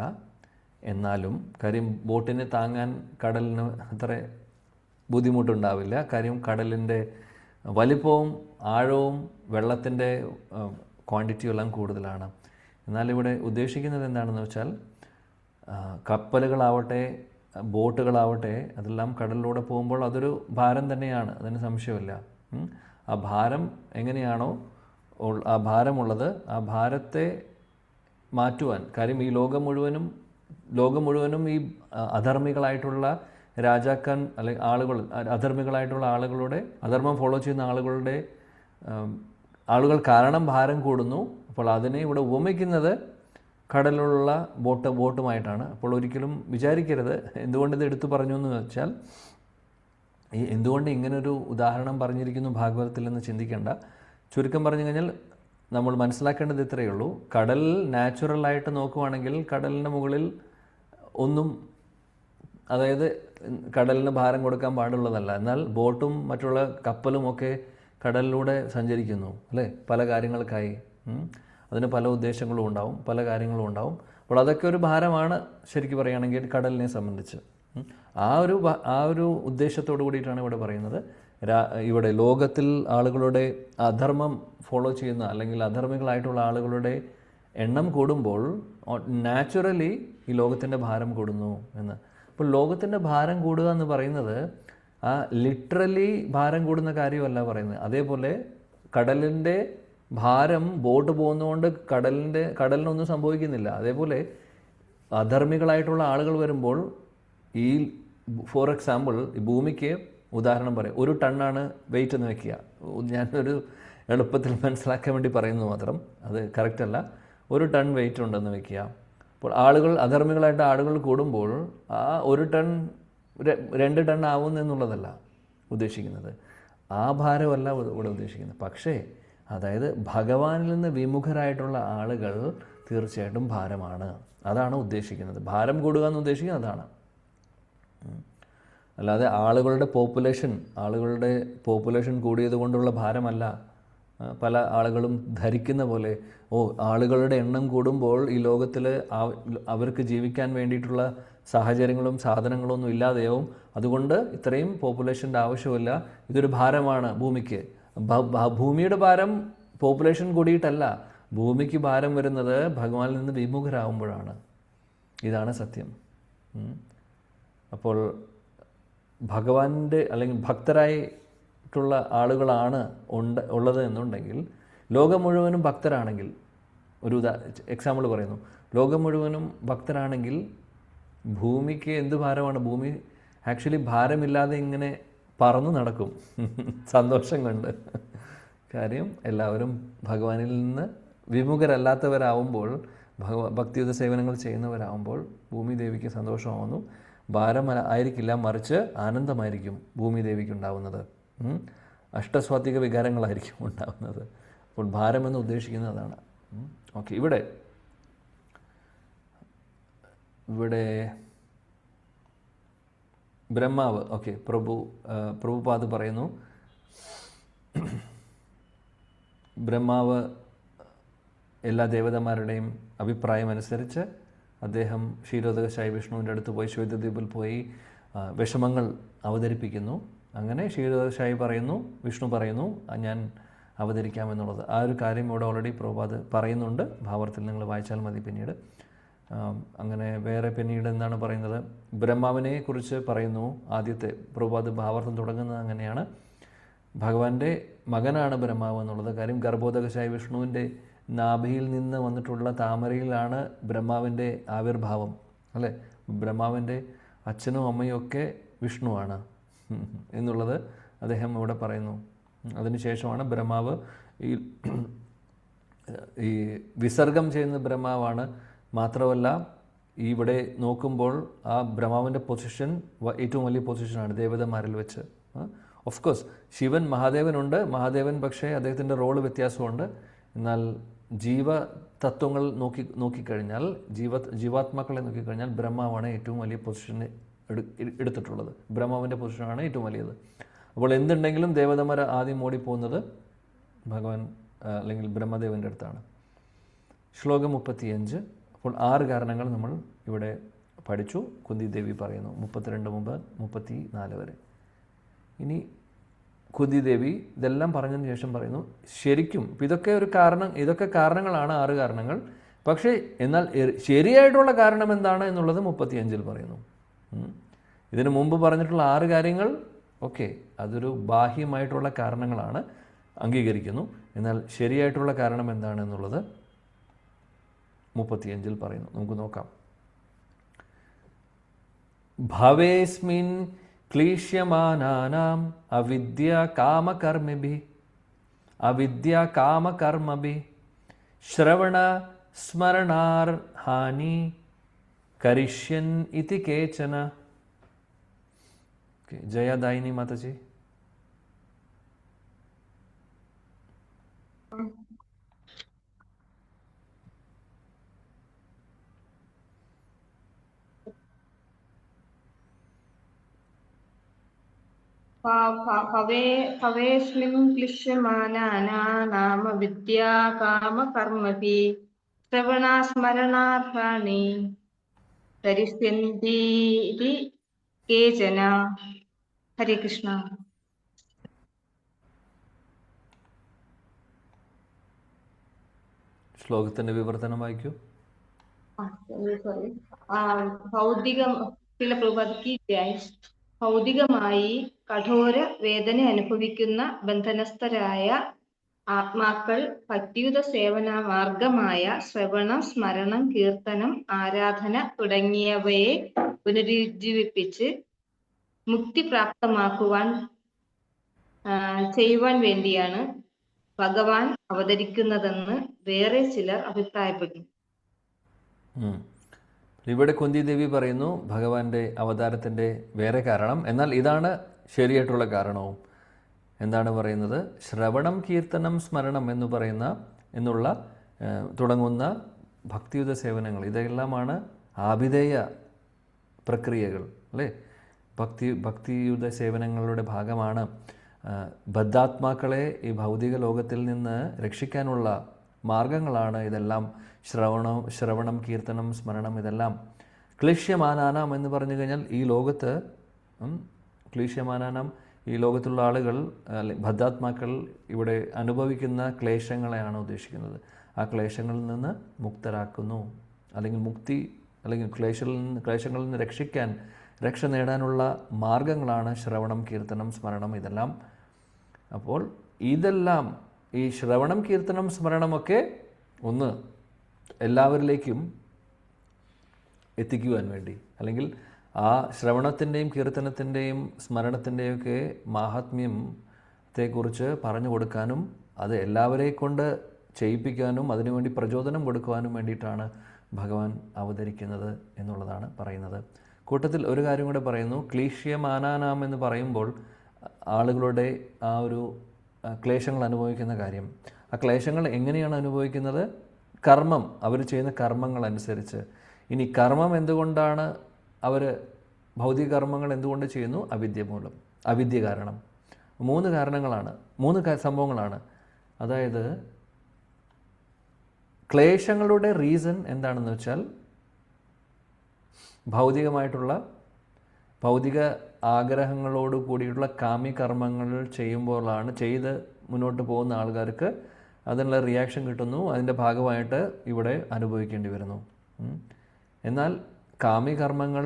A: എന്നാലും കാര്യം ബോട്ടിനെ താങ്ങാൻ കടലിന് അത്ര ബുദ്ധിമുട്ടുണ്ടാവില്ല. കാര്യം കടലിൻ്റെ വലിപ്പവും ആഴവും വെള്ളത്തിൻ്റെ ക്വാണ്ടിറ്റിയും എല്ലാം കൂടുതലാണ്. എന്നാൽ ഇവിടെ ഉദ്ദേശിക്കുന്നത് എന്താണെന്ന് വെച്ചാൽ കപ്പലുകളാവട്ടെ ബോട്ടുകളാവട്ടെ അതെല്ലാം കടലിലൂടെ പോകുമ്പോൾ അതൊരു ഭാരം തന്നെയാണ്, അതിന് സംശയമില്ല. ആ ഭാരം എങ്ങനെയാണോ ആ ഭാരമുള്ളത്, ആ ഭാരത്തെ മാറ്റുവാൻ, കാര്യം ഈ ലോകം മുഴുവനും ഈ അധർമ്മികളായിട്ടുള്ള അല്ലെങ്കിൽ അധർമ്മികളായിട്ടുള്ള ആളുകളുടെ, അധർമ്മം ഫോളോ ചെയ്യുന്ന ആളുകൾ കാരണം ഭാരം കൂടുന്നു. അപ്പോൾ അതിനെ ഇവിടെ ഉപമിക്കുന്നത് കടലിലുള്ള ബോട്ടുമായിട്ടാണ്. അപ്പോൾ ഒരിക്കലും വിചാരിക്കരുത് എന്തുകൊണ്ട് ഇത് എടുത്തു പറഞ്ഞു എന്ന് വെച്ചാൽ, എന്തുകൊണ്ട് ഇങ്ങനൊരു ഉദാഹരണം പറഞ്ഞിരിക്കുന്നു ഭാഗവതത്തിൽ എന്ന് ചിന്തിക്കേണ്ട. ചുരുക്കം പറഞ്ഞു കഴിഞ്ഞാൽ നമ്മൾ മനസ്സിലാക്കേണ്ടത് ഇത്രയേ ഉള്ളൂ. കടൽ നാച്ചുറലായിട്ട് നോക്കുവാണെങ്കിൽ കടലിൻ്റെ മുകളിൽ ഒന്നും, അതായത് കടലിന് ഭാരം കൊടുക്കാൻ പാടുള്ളതല്ല. എന്നാൽ ബോട്ടും മറ്റുള്ള കപ്പലും ഒക്കെ കടലിലൂടെ സഞ്ചരിക്കുന്നു അല്ലേ, പല കാര്യങ്ങൾക്കായി. അതിന് പല ഉദ്ദേശങ്ങളും ഉണ്ടാവും, പല കാര്യങ്ങളും ഉണ്ടാവും. അപ്പോൾ അതൊക്കെ ഒരു ഭാരമാണ് ശരിക്കും പറയുകയാണെങ്കിൽ കടലിനെ സംബന്ധിച്ച്. ആ ഒരു ഉദ്ദേശത്തോടു കൂടിയിട്ടാണ് ഇവിടെ പറയുന്നത്. ഇവിടെ ലോകത്തിൽ ആളുകളുടെ അധർമ്മം ഫോളോ ചെയ്യുന്ന അല്ലെങ്കിൽ അധർമ്മികളായിട്ടുള്ള ആളുകളുടെ എണ്ണം കൂടുമ്പോൾ നാച്ചുറലി ഈ ലോകത്തിൻ്റെ ഭാരം കൂടുന്നു എന്ന്. അപ്പോൾ ലോകത്തിൻ്റെ ഭാരം കൂടുക എന്ന് പറയുന്നത് ലിറ്ററലി ഭാരം കൂടുന്ന കാര്യമല്ല പറയുന്നത്. അതേപോലെ കടലിൻ്റെ ഭാരം ബോട്ട് പോകുന്നതുകൊണ്ട് കടലിനൊന്നും സംഭവിക്കുന്നില്ല. അതേപോലെ അധർമ്മികളായിട്ടുള്ള ആളുകൾ വരുമ്പോൾ ഈ ഫോർ എക്സാമ്പിൾ ഈ ഭൂമിക്ക് ഉദാഹരണം പറയാം, 1 ടണ്ണാണ് വെയിറ്റ് എന്ന് വെക്കുക. ഞാനൊരു എളുപ്പത്തിൽ മനസ്സിലാക്കാൻ വേണ്ടി പറയുന്നത് മാത്രം, അത് കറക്റ്റല്ല. 1 ടൺ വെയിറ്റ് ഉണ്ടെന്ന് വെക്കുക. അപ്പോൾ അധർമ്മികളായിട്ട് ആളുകൾ കൂടുമ്പോൾ ആ 1 ടൺ 2 ടൺ ആവുന്നു എന്നുള്ളതല്ല ഉദ്ദേശിക്കുന്നത്. ആ ഭാരമല്ല ഇവിടെ ഉദ്ദേശിക്കുന്നത്. പക്ഷേ അതായത് ഭഗവാനിൽ നിന്ന് വിമുഖരായിട്ടുള്ള ആളുകൾ തീർച്ചയായിട്ടും ഭാരമാണ്. അതാണ് ഉദ്ദേശിക്കുന്നത്. ഭാരം കൂടുക എന്ന് ഉദ്ദേശിക്കുന്നത് അതാണ്. അല്ലാതെ ആളുകളുടെ പോപ്പുലേഷൻ കൂടിയത് കൊണ്ടുള്ള ഭാരമല്ല. പല ആളുകളും ധരിക്കുന്ന പോലെ ആളുകളുടെ എണ്ണം കൂടുമ്പോൾ ഈ ലോകത്തിൽ അവർക്ക് ജീവിക്കാൻ വേണ്ടിയിട്ടുള്ള സാഹചര്യങ്ങളും സാധനങ്ങളും ഒന്നും ഇല്ലാതെയാവും, അതുകൊണ്ട് ഇത്രയും പോപ്പുലേഷൻ്റെ ആവശ്യമില്ല, ഇതൊരു ഭാരമാണ് ഭൂമിക്ക്. ഭൂമിയുടെ ഭാരം പോപ്പുലേഷൻ കൂടിയിട്ടല്ല, ഭൂമിക്ക് ഭാരം വരുന്നത് ഭഗവാനിൽ നിന്ന് വിമുഖരാകുമ്പോഴാണ്. ഇതാണ് സത്യം. അപ്പോൾ ഭഗവാന്റെ അല്ലെങ്കിൽ ഭക്തരായിട്ടുള്ള ആളുകളാണ് ഉള്ളത് എന്നുണ്ടെങ്കിൽ, ലോകം മുഴുവനും ഭക്തരാണെങ്കിൽ, ഒരു എക്സാമ്പിൾ പറയുന്നു, ലോകം മുഴുവനും ഭക്തരാണെങ്കിൽ ഭൂമിക്ക് എന്ത് ഭാരമാണ്? ഭൂമി ആക്ച്വലി ഭാരമില്ലാതെ ഇങ്ങനെ പറന്നു നടക്കും സന്തോഷം കൊണ്ട്. കാര്യം എല്ലാവരും ഭഗവാനിൽ നിന്ന് വിമുഖരല്ലാത്തവരാവുമ്പോൾ, ഭക്തിയുത സേവനങ്ങൾ ചെയ്യുന്നവരാകുമ്പോൾ ഭൂമി ദേവിക്ക് സന്തോഷമാവുന്നു. ഭാരം ആയിരിക്കില്ല, മറിച്ച് ആനന്ദമായിരിക്കും ഭൂമി ദേവിക്ക് ഉണ്ടാവുന്നത്. അഷ്ടസ്വാത്വിക വികാരങ്ങളായിരിക്കും ഉണ്ടാവുന്നത്. അപ്പോൾ ഭാരമെന്ന് ഉദ്ദേശിക്കുന്നത് അതാണ്. ഓക്കെ, ഇവിടെ ബ്രഹ്മാവ്, ഓക്കെ, പ്രഭുപാദ് പറയുന്നു, ബ്രഹ്മാവ് എല്ലാ ദേവതമാരുടെയും അഭിപ്രായം അനുസരിച്ച് അദ്ദേഹം ക്ഷീരോദകശായി വിഷ്ണുവിൻ്റെ അടുത്ത് പോയി, ശ്വേതദ്വീപിൽ പോയി വിഷമങ്ങൾ അവതരിപ്പിക്കുന്നു. അങ്ങനെ ക്ഷീരോദകശായി പറയുന്നു, വിഷ്ണു പറയുന്നു ഞാൻ അവതരിക്കാമെന്നുള്ളത്. ആ ഒരു കാര്യം ഇവിടെ ഓൾറെഡി പ്രഭുപാദ് പറയുന്നുണ്ട്. ഭാവാർത്ഥത്തിൽ നിങ്ങൾ വായിച്ചാൽ മതി പിന്നീട്. അങ്ങനെ വേറെ പിന്നീട് എന്താണ് പറയുന്നത്? ബ്രഹ്മാവിനെ കുറിച്ച് പറയുന്നു. ആദ്യത്തെ പ്രഭുപാദ് ഭാവാർത്ഥം തുടങ്ങുന്നത് അങ്ങനെയാണ്, ഭഗവാന്റെ മകനാണ് ബ്രഹ്മാവ് എന്നുള്ളത്. കാര്യം ഗർഭോദകശായി വിഷ്ണുവിൻ്റെ നാഭിയിൽ നിന്ന് വന്നിട്ടുള്ള താമരയിലാണ് ബ്രഹ്മാവിൻ്റെ ആവിർഭാവം അല്ലേ. ബ്രഹ്മാവിൻ്റെ അച്ഛനും അമ്മയും ഒക്കെ വിഷ്ണുവാണ് എന്നുള്ളത് അദ്ദേഹം ഇവിടെ പറയുന്നു. അതിനുശേഷമാണ് ബ്രഹ്മാവ് ഈ വിസർഗം ചെയ്യുന്ന ബ്രഹ്മാവാണ്. മാത്രമല്ല ഇവിടെ നോക്കുമ്പോൾ ആ ബ്രഹ്മാവിൻ്റെ പൊസിഷൻ ഏറ്റവും വലിയ പൊസിഷനാണ് ദേവതമാരിൽ വെച്ച്. ഓഫ് കോഴ്സ് ശിവൻ മഹാദേവനുണ്ട്, മഹാദേവൻ പക്ഷേ അദ്ദേഹത്തിൻ്റെ റോള് വ്യത്യാസമുണ്ട്. എന്നാൽ ജീവതത്വങ്ങൾ നോക്കിക്കഴിഞ്ഞാൽ, ജീവാത്മാക്കളെ നോക്കിക്കഴിഞ്ഞാൽ ബ്രഹ്മാവാണ് ഏറ്റവും വലിയ പൊസിഷൻ എടുത്തിട്ടുള്ളത്. ബ്രഹ്മാവിൻ്റെ പൊസിഷനാണ് ഏറ്റവും വലിയത്. അപ്പോൾ എന്തുണ്ടെങ്കിലും ദേവതമാർ ആദ്യം ഓടിപ്പോകുന്നത് ഭഗവാൻ അല്ലെങ്കിൽ ബ്രഹ്മദേവൻ്റെ അടുത്താണ്. ശ്ലോകം 35. അപ്പോൾ 6 കാരണങ്ങൾ നമ്മൾ ഇവിടെ പഠിച്ചു. കുന്തി ദേവി പറയുന്നു 32 മുമ്പ് 34 വരെ. ഇനി കുന്തി ദേവി ഇതെല്ലാം പറഞ്ഞതിന് ശേഷം പറയുന്നു, ശരിക്കും ഇതൊക്കെ കാരണങ്ങളാണ്, 6 കാരണങ്ങൾ. പക്ഷേ എന്നാൽ ശരിയായിട്ടുള്ള കാരണം എന്താണ് എന്നുള്ളത് 35 പറയുന്നു. ഇതിനു മുമ്പ് പറഞ്ഞിട്ടുള്ള 6 കാര്യങ്ങൾ ഓക്കെ, അതൊരു ബാഹ്യമായിട്ടുള്ള കാരണങ്ങളാണ്. അംഗീകരിക്കുന്നു. എന്നാൽ ശരിയായിട്ടുള്ള കാരണം എന്താണെന്നുള്ളത് 35 പറയുന്നു. നമുക്ക് നോക്കാം. ഭവേസ്മിൻ ക്ലീശ്യമാനാനാം അവിദ്യാകാമകർമ്മഭി ശ്രവണ സ്മരണാർഹാനി കരിഷ്യൻ ഇതി കേചന. ജയദായിനി മാതാജി.
E: ഭവേസ്മിൻ ക്ലിശ്യമാനാനാം വിദ്യാകാമകർമ്മഭിः ശ്രവണസ്മരണാർഹാണി കരിഷ്യന്തി കേചന. ഹരേ കൃഷ്ണ.
A: ശ്ലോകത്തിന്റെ വിവർത്തനം വായിക്കൂ.
E: ഭൗതികമായി കഠോര വേദന അനുഭവിക്കുന്ന ബന്ധനസ്ഥരായ ആത്മാക്കൾ ഭക്തിയുത സേവന മാർഗമായ ശ്രവണം, സ്മരണം, കീർത്തനം, ആരാധന തുടങ്ങിയവയെ പുനരുജ്ജീവിപ്പിച്ച് മുക്തി പ്രാപ്തമാക്കുവാൻ ചെയ്യുവാൻ വേണ്ടിയാണ് ഭഗവാൻ അവതരിക്കുന്നതെന്ന് വേറെ ചിലർ അഭിപ്രായപ്പെടുന്നു.
A: ഇവിടെ കുന്തി ദേവി പറയുന്നു ഭഗവാന്റെ അവതാരത്തിൻ്റെ വേറെ കാരണം, എന്നാൽ ഇതാണ് ശരിയായിട്ടുള്ള കാരണവും. എന്താണ് പറയുന്നത്? ശ്രവണം, കീർത്തനം, സ്മരണം എന്നുള്ള തുടങ്ങുന്ന ഭക്തിയുത സേവനങ്ങൾ, ഇതെല്ലാമാണ് ആഭിധേയ പ്രക്രിയകൾ അല്ലേ? ഭക്തിയുത സേവനങ്ങളുടെ ഭാഗമാണ്. ബദ്ധാത്മാക്കളെ ഈ ഭൗതിക ലോകത്തിൽ നിന്ന് രക്ഷിക്കാനുള്ള മാർഗങ്ങളാണ് ഇതെല്ലാം. ശ്രവണം, കീർത്തനം, സ്മരണം, ഇതെല്ലാം. ക്ലേശ്യമാനാനാം എന്ന് പറഞ്ഞു കഴിഞ്ഞാൽ ഈ ലോകത്ത് ക്ലേശ്യമാനാനാം ഈ ലോകത്തുള്ള ആളുകൾ ബദ്ധാത്മാക്കൾ ഇവിടെ അനുഭവിക്കുന്ന ക്ലേശങ്ങളെയാണ് ഉദ്ദേശിക്കുന്നത്. ആ ക്ലേശങ്ങളിൽ നിന്ന് മുക്തരാക്കുന്നു, അല്ലെങ്കിൽ മുക്തി, അല്ലെങ്കിൽ ക്ലേശങ്ങളിൽ നിന്ന് രക്ഷ നേടാനുള്ള മാർഗങ്ങളാണ് ശ്രവണം, കീർത്തനം, സ്മരണം, ഇതെല്ലാം. അപ്പോൾ ഇതെല്ലാം ഈ ശ്രവണം, കീർത്തനം, സ്മരണമൊക്കെ ഒന്ന് എല്ലാവരിലേക്കും എത്തിക്കുവാൻ വേണ്ടി, അല്ലെങ്കിൽ ആ ശ്രവണത്തിൻ്റെയും കീർത്തനത്തിൻ്റെയും സ്മരണത്തിൻ്റെയും ഒക്കെ മാഹാത്മ്യത്തെക്കുറിച്ച് പറഞ്ഞു കൊടുക്കാനും അത് എല്ലാവരെ കൊണ്ട് ചെയ്യിപ്പിക്കാനും അതിനുവേണ്ടി പ്രചോദനം കൊടുക്കുവാനും വേണ്ടിയിട്ടാണ് ഭഗവാൻ അവതരിക്കുന്നത് എന്നുള്ളതാണ് പറയുന്നത്. കൂട്ടത്തിൽ ഒരു കാര്യം കൂടെ പറയുന്നു. ക്ലീശ്യമാനാനാം എന്ന് പറയുമ്പോൾ ആളുകളുടെ ആ ഒരു ക്ലേശങ്ങൾ അനുഭവിക്കുന്ന കാര്യം. ആ ക്ലേശങ്ങൾ എങ്ങനെയാണ് അനുഭവിക്കുന്നത്? കർമ്മം, അവർ ചെയ്യുന്ന കർമ്മങ്ങൾ അനുസരിച്ച്. ഇനി കർമ്മം എന്തുകൊണ്ടാണ് അവർ ഭൗതിക കർമ്മങ്ങൾ എന്തുകൊണ്ട് ചെയ്യുന്നു? അവിദ്യ മൂലം, അവിദ്യ കാരണം. 3 കാരണങ്ങളാണ്, 3 സംഭവങ്ങളാണ്. അതായത് ക്ലേശങ്ങളുടെ റീസൺ എന്താണെന്ന് വെച്ചാൽ ഭൗതിക ആഗ്രഹങ്ങളോട് കൂടിയിട്ടുള്ള കാമ്യകർമ്മങ്ങൾ ചെയ്ത് മുന്നോട്ട് പോകുന്ന ആൾക്കാർക്ക് അതിനുള്ള റിയാക്ഷൻ കിട്ടുന്നു, അതിൻ്റെ ഭാഗമായിട്ട് ഇവിടെ അനുഭവിക്കേണ്ടി വരുന്നു. എന്നാൽ കാമ്യകർമ്മങ്ങൾ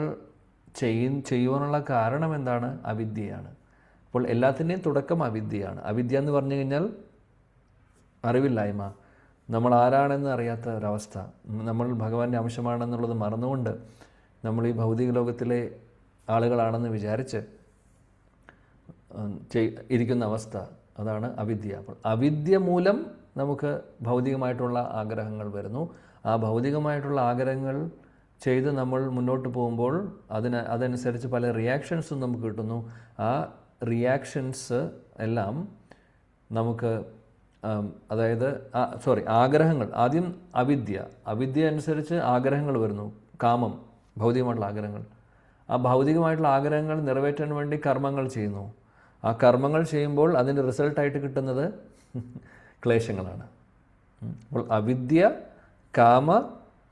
A: ചെയ്യുവാനുള്ള കാരണം എന്താണ്? അവിദ്യയാണ്. അപ്പോൾ എല്ലാത്തിൻ്റെയും തുടക്കം അവിദ്യയാണ്. അവിദ്യ എന്ന് പറഞ്ഞു കഴിഞ്ഞാൽ അറിവില്ലായ്മ, നമ്മൾ ആരാണെന്ന് അറിയാത്ത ഒരവസ്ഥ, നമ്മൾ ഭഗവാന്റെ അംശമാണെന്നുള്ളത് മറന്നുകൊണ്ട് നമ്മൾ ഈ ഭൗതിക ലോകത്തിലെ ആളുകളാണെന്ന് വിചാരിച്ച് ഇരിക്കുന്ന അവസ്ഥ, അതാണ് അവിദ്യ. അപ്പോൾ അവിദ്യ മൂലം നമുക്ക് ഭൗതികമായിട്ടുള്ള ആഗ്രഹങ്ങൾ വരുന്നു. ആ ഭൗതികമായിട്ടുള്ള ആഗ്രഹങ്ങൾ ചെയ്ത് നമ്മൾ മുന്നോട്ട് പോകുമ്പോൾ അതനുസരിച്ച് പല റിയാക്ഷൻസും നമുക്ക് കിട്ടുന്നു. ആ റിയാക്ഷൻസ് എല്ലാം നമുക്ക് ആഗ്രഹങ്ങൾ, ആദ്യം അവിദ്യ അനുസരിച്ച് ആഗ്രഹങ്ങൾ വരുന്നു, കാമം, ഭൗതികമായിട്ടുള്ള ആഗ്രഹങ്ങൾ. ആ ഭൗതികമായിട്ടുള്ള ആഗ്രഹങ്ങൾ നിറവേറ്റാൻ വേണ്ടി കർമ്മങ്ങൾ ചെയ്യുന്നു. ആ കർമ്മങ്ങൾ ചെയ്യുമ്പോൾ അതിൻ്റെ റിസൾട്ടായിട്ട് കിട്ടുന്നത് ക്ലേശങ്ങളാണ്. അപ്പോൾ അവിദ്യ, കാമ,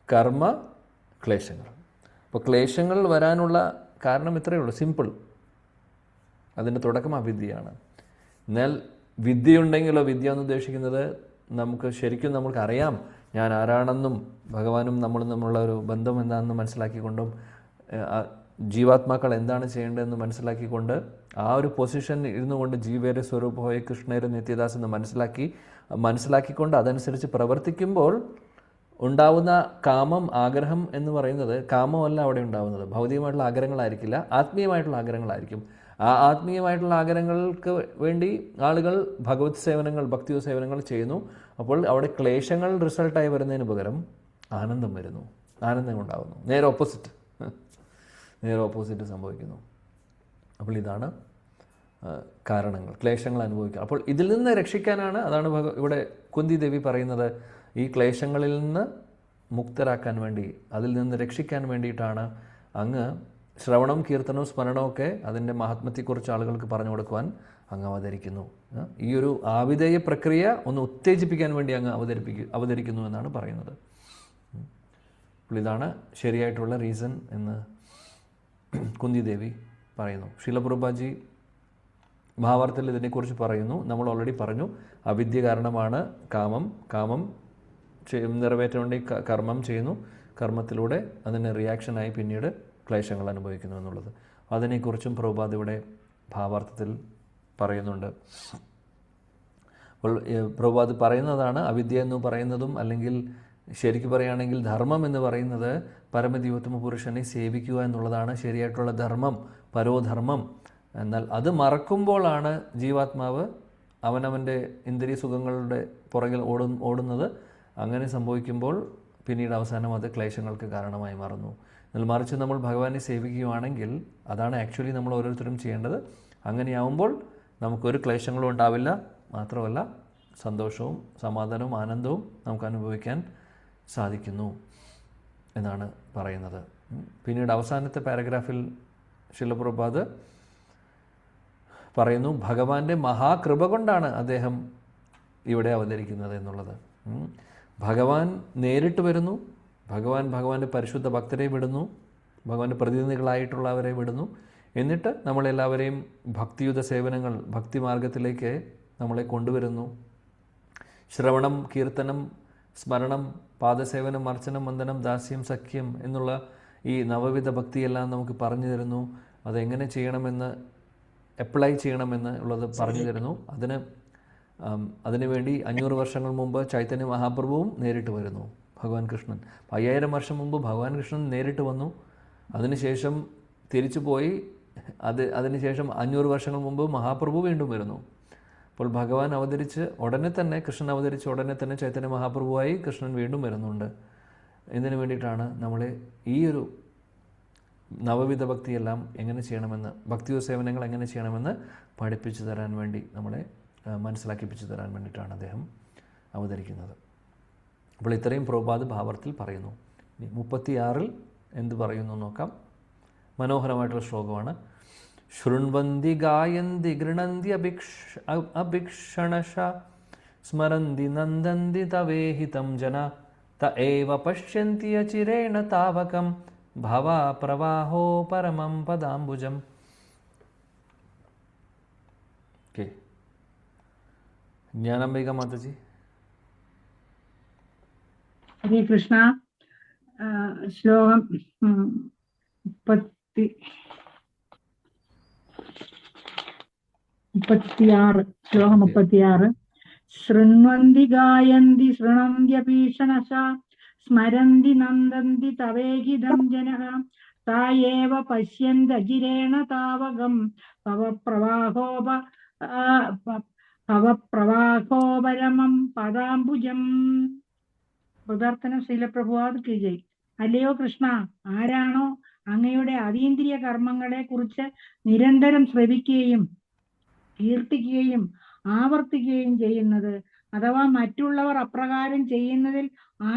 A: കർമ്മ, ക്ലേശങ്ങൾ. അപ്പോൾ ക്ലേശങ്ങൾ വരാനുള്ള കാരണം ഇത്രയേ ഉള്ളൂ, സിമ്പിൾ. അതിൻ്റെ തുടക്കം അവിദ്യയാണ്. എന്നാൽ വിദ്യയുണ്ടെങ്കിലോ, വിദ്യ എന്ന് ഉദ്ദേശിക്കുന്നത് നമ്മൾക്കറിയാം ഞാൻ ആരാണെന്നും ഭഗവാനും നമ്മളും തമ്മിലുള്ള ഒരു ബന്ധം എന്താണെന്ന് മനസ്സിലാക്കിക്കൊണ്ടും ജീവാത്മാക്കൾ എന്താണ് ചെയ്യേണ്ടതെന്ന് മനസ്സിലാക്കിക്കൊണ്ട് ആ ഒരു പൊസിഷൻ ഇരുന്നു കൊണ്ട് ജീവേരെ സ്വരൂപമായ കൃഷ്ണേരെ നിത്യദാസ് എന്ന് മനസ്സിലാക്കിക്കൊണ്ട് അതനുസരിച്ച് പ്രവർത്തിക്കുമ്പോൾ ഉണ്ടാവുന്ന കാമം, ആഗ്രഹം എന്ന് പറയുന്നത് കാമമല്ല അവിടെ ഉണ്ടാവുന്നത്. ഭൗതികമായിട്ടുള്ള ആഗ്രഹങ്ങളായിരിക്കില്ല, ആത്മീയമായിട്ടുള്ള ആഗ്രഹങ്ങളായിരിക്കും. ആ ആത്മീയമായിട്ടുള്ള ആഗ്രഹങ്ങൾക്ക് വേണ്ടി ആളുകൾ ഭഗവത് സേവനങ്ങൾ, ഭക്തി സേവനങ്ങൾ ചെയ്യുന്നു. അപ്പോൾ അവിടെ ക്ലേശങ്ങൾ റിസൾട്ടായി വരുന്നതിന് പകരം ആനന്ദം വരുന്നു, ആനന്ദം ഉണ്ടാകുന്നു. നേരെ ഓപ്പോസിറ്റ് സംഭവിക്കുന്നു. അപ്പോൾ ഇതാണ് കാരണങ്ങൾ, ക്ലേശങ്ങൾ അനുഭവിക്കുക. അപ്പോൾ ഇതിൽ നിന്ന് രക്ഷിക്കാനാണ്, അതാണ് ഇവിടെ കുന്തി ദേവി പറയുന്നത്, ഈ ക്ലേശങ്ങളിൽ നിന്ന് മുക്തരാക്കാൻ വേണ്ടി, അതിൽ നിന്ന് രക്ഷിക്കാൻ വേണ്ടിയിട്ടാണ് അങ്ങ് ശ്രവണം, കീർത്തനവും സ്മരണവും ഒക്കെ അതിൻ്റെ മഹാത്മ്യത്തെക്കുറിച്ച് ആളുകൾക്ക് പറഞ്ഞു കൊടുക്കുവാൻ അങ്ങ് അവതരിക്കുന്നു. ഈ ഒരു ആവിധേയ പ്രക്രിയ ഒന്ന് ഉത്തേജിപ്പിക്കാൻ വേണ്ടി അങ്ങ് അവതരിക്കുന്നു എന്നാണ് പറയുന്നത്. അപ്പോൾ ഇതാണ് ശരിയായിട്ടുള്ള റീസൺ എന്ന് കുന്തി ദേവി പറയുന്നു. ശീല പ്രഭുപാദി മഹാഭാരതത്തിൽ ഇതിനെക്കുറിച്ച് പറയുന്നു. നമ്മൾ ഓൾറെഡി പറഞ്ഞു, അവിദ്യ കാരണമാണ് കാമം നിറവേറ്റാൻ വേണ്ടി കർമ്മം ചെയ്യുന്നു, കർമ്മത്തിലൂടെ അതിന് റിയാക്ഷനായി പിന്നീട് ക്ലേശങ്ങൾ അനുഭവിക്കുന്നു എന്നുള്ളത്. അതിനെക്കുറിച്ചും പ്രഭുപാദ് ഇവിടെ ഭാവാർത്ഥത്തിൽ പറയുന്നുണ്ട്. അപ്പോൾ പ്രഭുപാദ് പറയുന്നതാണ്, അവിദ്യ എന്ന് പറയുന്നതും, അല്ലെങ്കിൽ ശരിക്കും പറയുകയാണെങ്കിൽ ധർമ്മം എന്ന് പറയുന്നത് പരമദിവോത്തമ പുരുഷനെ സേവിക്കുക എന്നുള്ളതാണ് ശരിയായിട്ടുള്ള ധർമ്മം, പരോധർമ്മം. എന്നാൽ അത് മറക്കുമ്പോഴാണ് ജീവാത്മാവ് അവനവൻ്റെ ഇന്ദ്രിയ സുഖങ്ങളുടെ പുറകിൽ ഓടുന്നത്. അങ്ങനെ സംഭവിക്കുമ്പോൾ പിന്നീട് അവസാനം അത് ക്ലേശങ്ങൾക്ക് കാരണമായി മാറുന്നു. എന്നാൽ മറിച്ച് നമ്മൾ ഭഗവാനെ സേവിക്കുകയാണെങ്കിൽ അതാണ് ആക്ച്വലി നമ്മൾ ഓരോരുത്തരും ചെയ്യേണ്ടത്. അങ്ങനെയാവുമ്പോൾ നമുക്കൊരു ക്ലേശങ്ങളും ഉണ്ടാവില്ല, മാത്രമല്ല സന്തോഷവും സമാധാനവും ആനന്ദവും നമുക്ക് അനുഭവിക്കാൻ സാധിക്കുന്നു എന്നാണ് പറയുന്നത്. പിന്നീട് അവസാനത്തെ പാരഗ്രാഫിൽ ശീല പ്രഭുപാദ് പറയുന്നു, ഭഗവാന്റെ മഹാകൃപ കൊണ്ടാണ് അദ്ദേഹം ഇവിടെ അവതരിക്കുന്നത് എന്നുള്ളത്. ഭഗവാൻ നേരിട്ട് വരുന്നു, ഭഗവാന്റെ പരിശുദ്ധ ഭക്തരെ വിടുന്നു, ഭഗവാന്റെ പ്രതിനിധികളായിട്ടുള്ളവരെ വിടുന്നു. എന്നിട്ട് നമ്മളെല്ലാവരെയും ഭക്തിയുത സേവനങ്ങൾ, ഭക്തിമാർഗത്തിലേക്ക് നമ്മളെ കൊണ്ടുവരുന്നു. ശ്രവണം, കീർത്തനം, സ്മരണം, പാദസേവനം, അർച്ചനം, വന്ദനം, ദാസ്യം, സഖ്യം എന്നുള്ള ഈ നവവിധ ഭക്തിയെല്ലാം നമുക്ക് പറഞ്ഞു തരുന്നു. അതെങ്ങനെ ചെയ്യണമെന്ന്, അപ്ലൈ ചെയ്യണമെന്ന് ഉള്ളത് പറഞ്ഞു തരുന്നു. അതിനുവേണ്ടി 500 വർഷങ്ങൾ മുമ്പ് ചൈതന്യ മഹാപ്രഭുവും നേരിട്ട് വരുന്നു, ഭഗവാൻ കൃഷ്ണൻ. 5000 വർഷം മുമ്പ് ഭഗവാൻ കൃഷ്ണൻ നേരിട്ട് വന്നു. അതിനുശേഷം തിരിച്ചു പോയി. അതിനുശേഷം 500 വർഷങ്ങൾ മുമ്പ് മഹാപ്രഭു വീണ്ടും വരുന്നു. അപ്പോൾ ഭഗവാൻ അവതരിച്ച് ഉടനെ തന്നെ, കൃഷ്ണൻ അവതരിച്ച് ഉടനെ തന്നെ ചൈതന്യ മഹാപ്രഭുവായി കൃഷ്ണൻ വീണ്ടും വരുന്നുണ്ട്. ഇതിനു വേണ്ടിയിട്ടാണ് നമ്മളെ ഈ ഒരു നവവിധ ഭക്തിയെല്ലാം എങ്ങനെ ചെയ്യണമെന്ന്, ഭക്തി സേവനങ്ങൾ എങ്ങനെ ചെയ്യണമെന്ന് പഠിപ്പിച്ചു തരാൻ വേണ്ടി, നമ്മളെ മനസ്സിലാക്കിപ്പിച്ചു തരാൻ വേണ്ടിയിട്ടാണ് അദ്ദേഹം അവതരിക്കുന്നത്. അപ്പോൾ ഇത്രയും പ്രഭുപാദ് ഭാവാർത്ഥത്തിൽ പറയുന്നു. 36 എന്ത് പറയുന്നു നോക്കാം. മനോഹരമായിട്ടുള്ള ശ്ലോകമാണ്. ശൃണ്വന്തി ഗായന്തി ഗൃണന്തി അഭിക്ഷണശ സ്മരന്തി നന്ദന്തി തവേഹിതം ജന ത ഏവ പശ്യന്തി അചിരേണ താവകം ഭവാ പ്രവാഹോ പരമം പദാംബുജം. ഓക്കെ, ജ്ഞാനാംബിക മാതാജി.
F: ഹരേ കൃഷ്ണ. ശ്ലോകം 36. ശ്ലോകം 36. ശൃണ്വന്തി ഗായന്തി ശൃണന്ത്യഭീഷണശ സ്മരന്തി നന്ദന്തി തവേഹിതം ജനഃ തായേവ പശ്യന്തജിരേണ താവകം ഭവപ്രവാഹോപരമം പദാംബുജം. ഉദാർത്ഥനം ശീലപ്രഭുപാദ് കി ജയ്. അല്ലയോ കൃഷ്ണ, ആരാണോ അങ്ങയുടെ അതീന്ദ്രിയ കർമ്മങ്ങളെ കുറിച്ച് നിരന്തരം ശ്രവിക്കുകയും കീർത്തിക്കുകയും ആവർത്തിക്കുകയും ചെയ്യുന്നത്, അഥവാ മറ്റുള്ളവർ അപ്രകാരം ചെയ്യുന്നതിൽ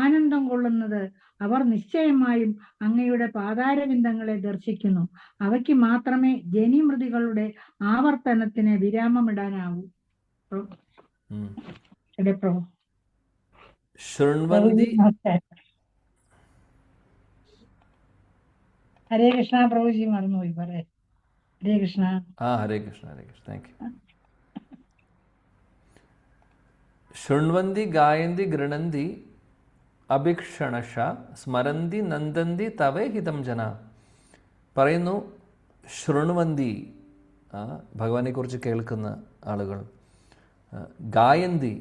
F: ആനന്ദം കൊള്ളുന്നത്, അവർ നിശ്ചയമായും അങ്ങയുടെ പാതാരവിന്ദങ്ങളെ ദർശിക്കുന്നു. അവയ്ക്ക് മാത്രമേ ജനിമൃതികളുടെ ആവർത്തനത്തിന് വിരാമമിടാനാവൂ. പ്രഭു ഹരേ കൃഷ്ണ. പ്രഭുജി മറന്നുപോയി പറയാൻ. ഹരേ കൃഷ്ണ.
A: ഹരേ കൃഷ്ണ, ഹരേ കൃഷ്ണ. Thank you. ശൃണ്വന്തി ഗായന്തി ഗൃണന്തി അഭിക്ഷണശ സ്മരന്തി നന്ദന്തി തവേഹിതം ജന പറയുന്നു ശൃണുവന്തി, ഭഗവാനെക്കുറിച്ച് കേൾക്കുന്ന ആളുകൾ, ഗായന്തി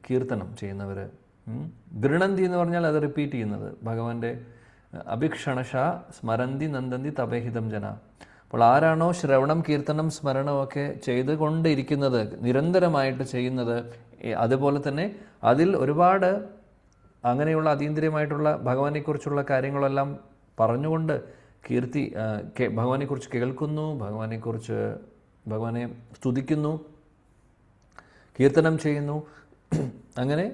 A: കീർത്തനം ചെയ്യുന്നവർ, ഗൃണന്തി എന്ന് പറഞ്ഞാൽ അത് റിപ്പീറ്റ് ചെയ്യുന്നത്, ഭഗവാന്റെ അഭിക്ഷണശ സ്മരന്തി നന്ദന്തി തപേഹിതം ജന. അപ്പോൾ ആരാണോ ശ്രവണം കീർത്തനം സ്മരണമൊക്കെ ചെയ്തുകൊണ്ടിരിക്കുന്നത്, നിരന്തരമായിട്ട് ചെയ്യുന്നത്, അതുപോലെ തന്നെ അതിൽ ഒരുപാട് അങ്ങനെയുള്ള അതീന്ദ്രിയമായിട്ടുള്ള ഭഗവാനെക്കുറിച്ചുള്ള കാര്യങ്ങളെല്ലാം പറഞ്ഞുകൊണ്ട് ഭഗവാനെക്കുറിച്ച് കേൾക്കുന്നു, ഭഗവാനെ സ്തുതിക്കുന്നു, കീർത്തനം ചെയ്യുന്നു, അങ്ങനെ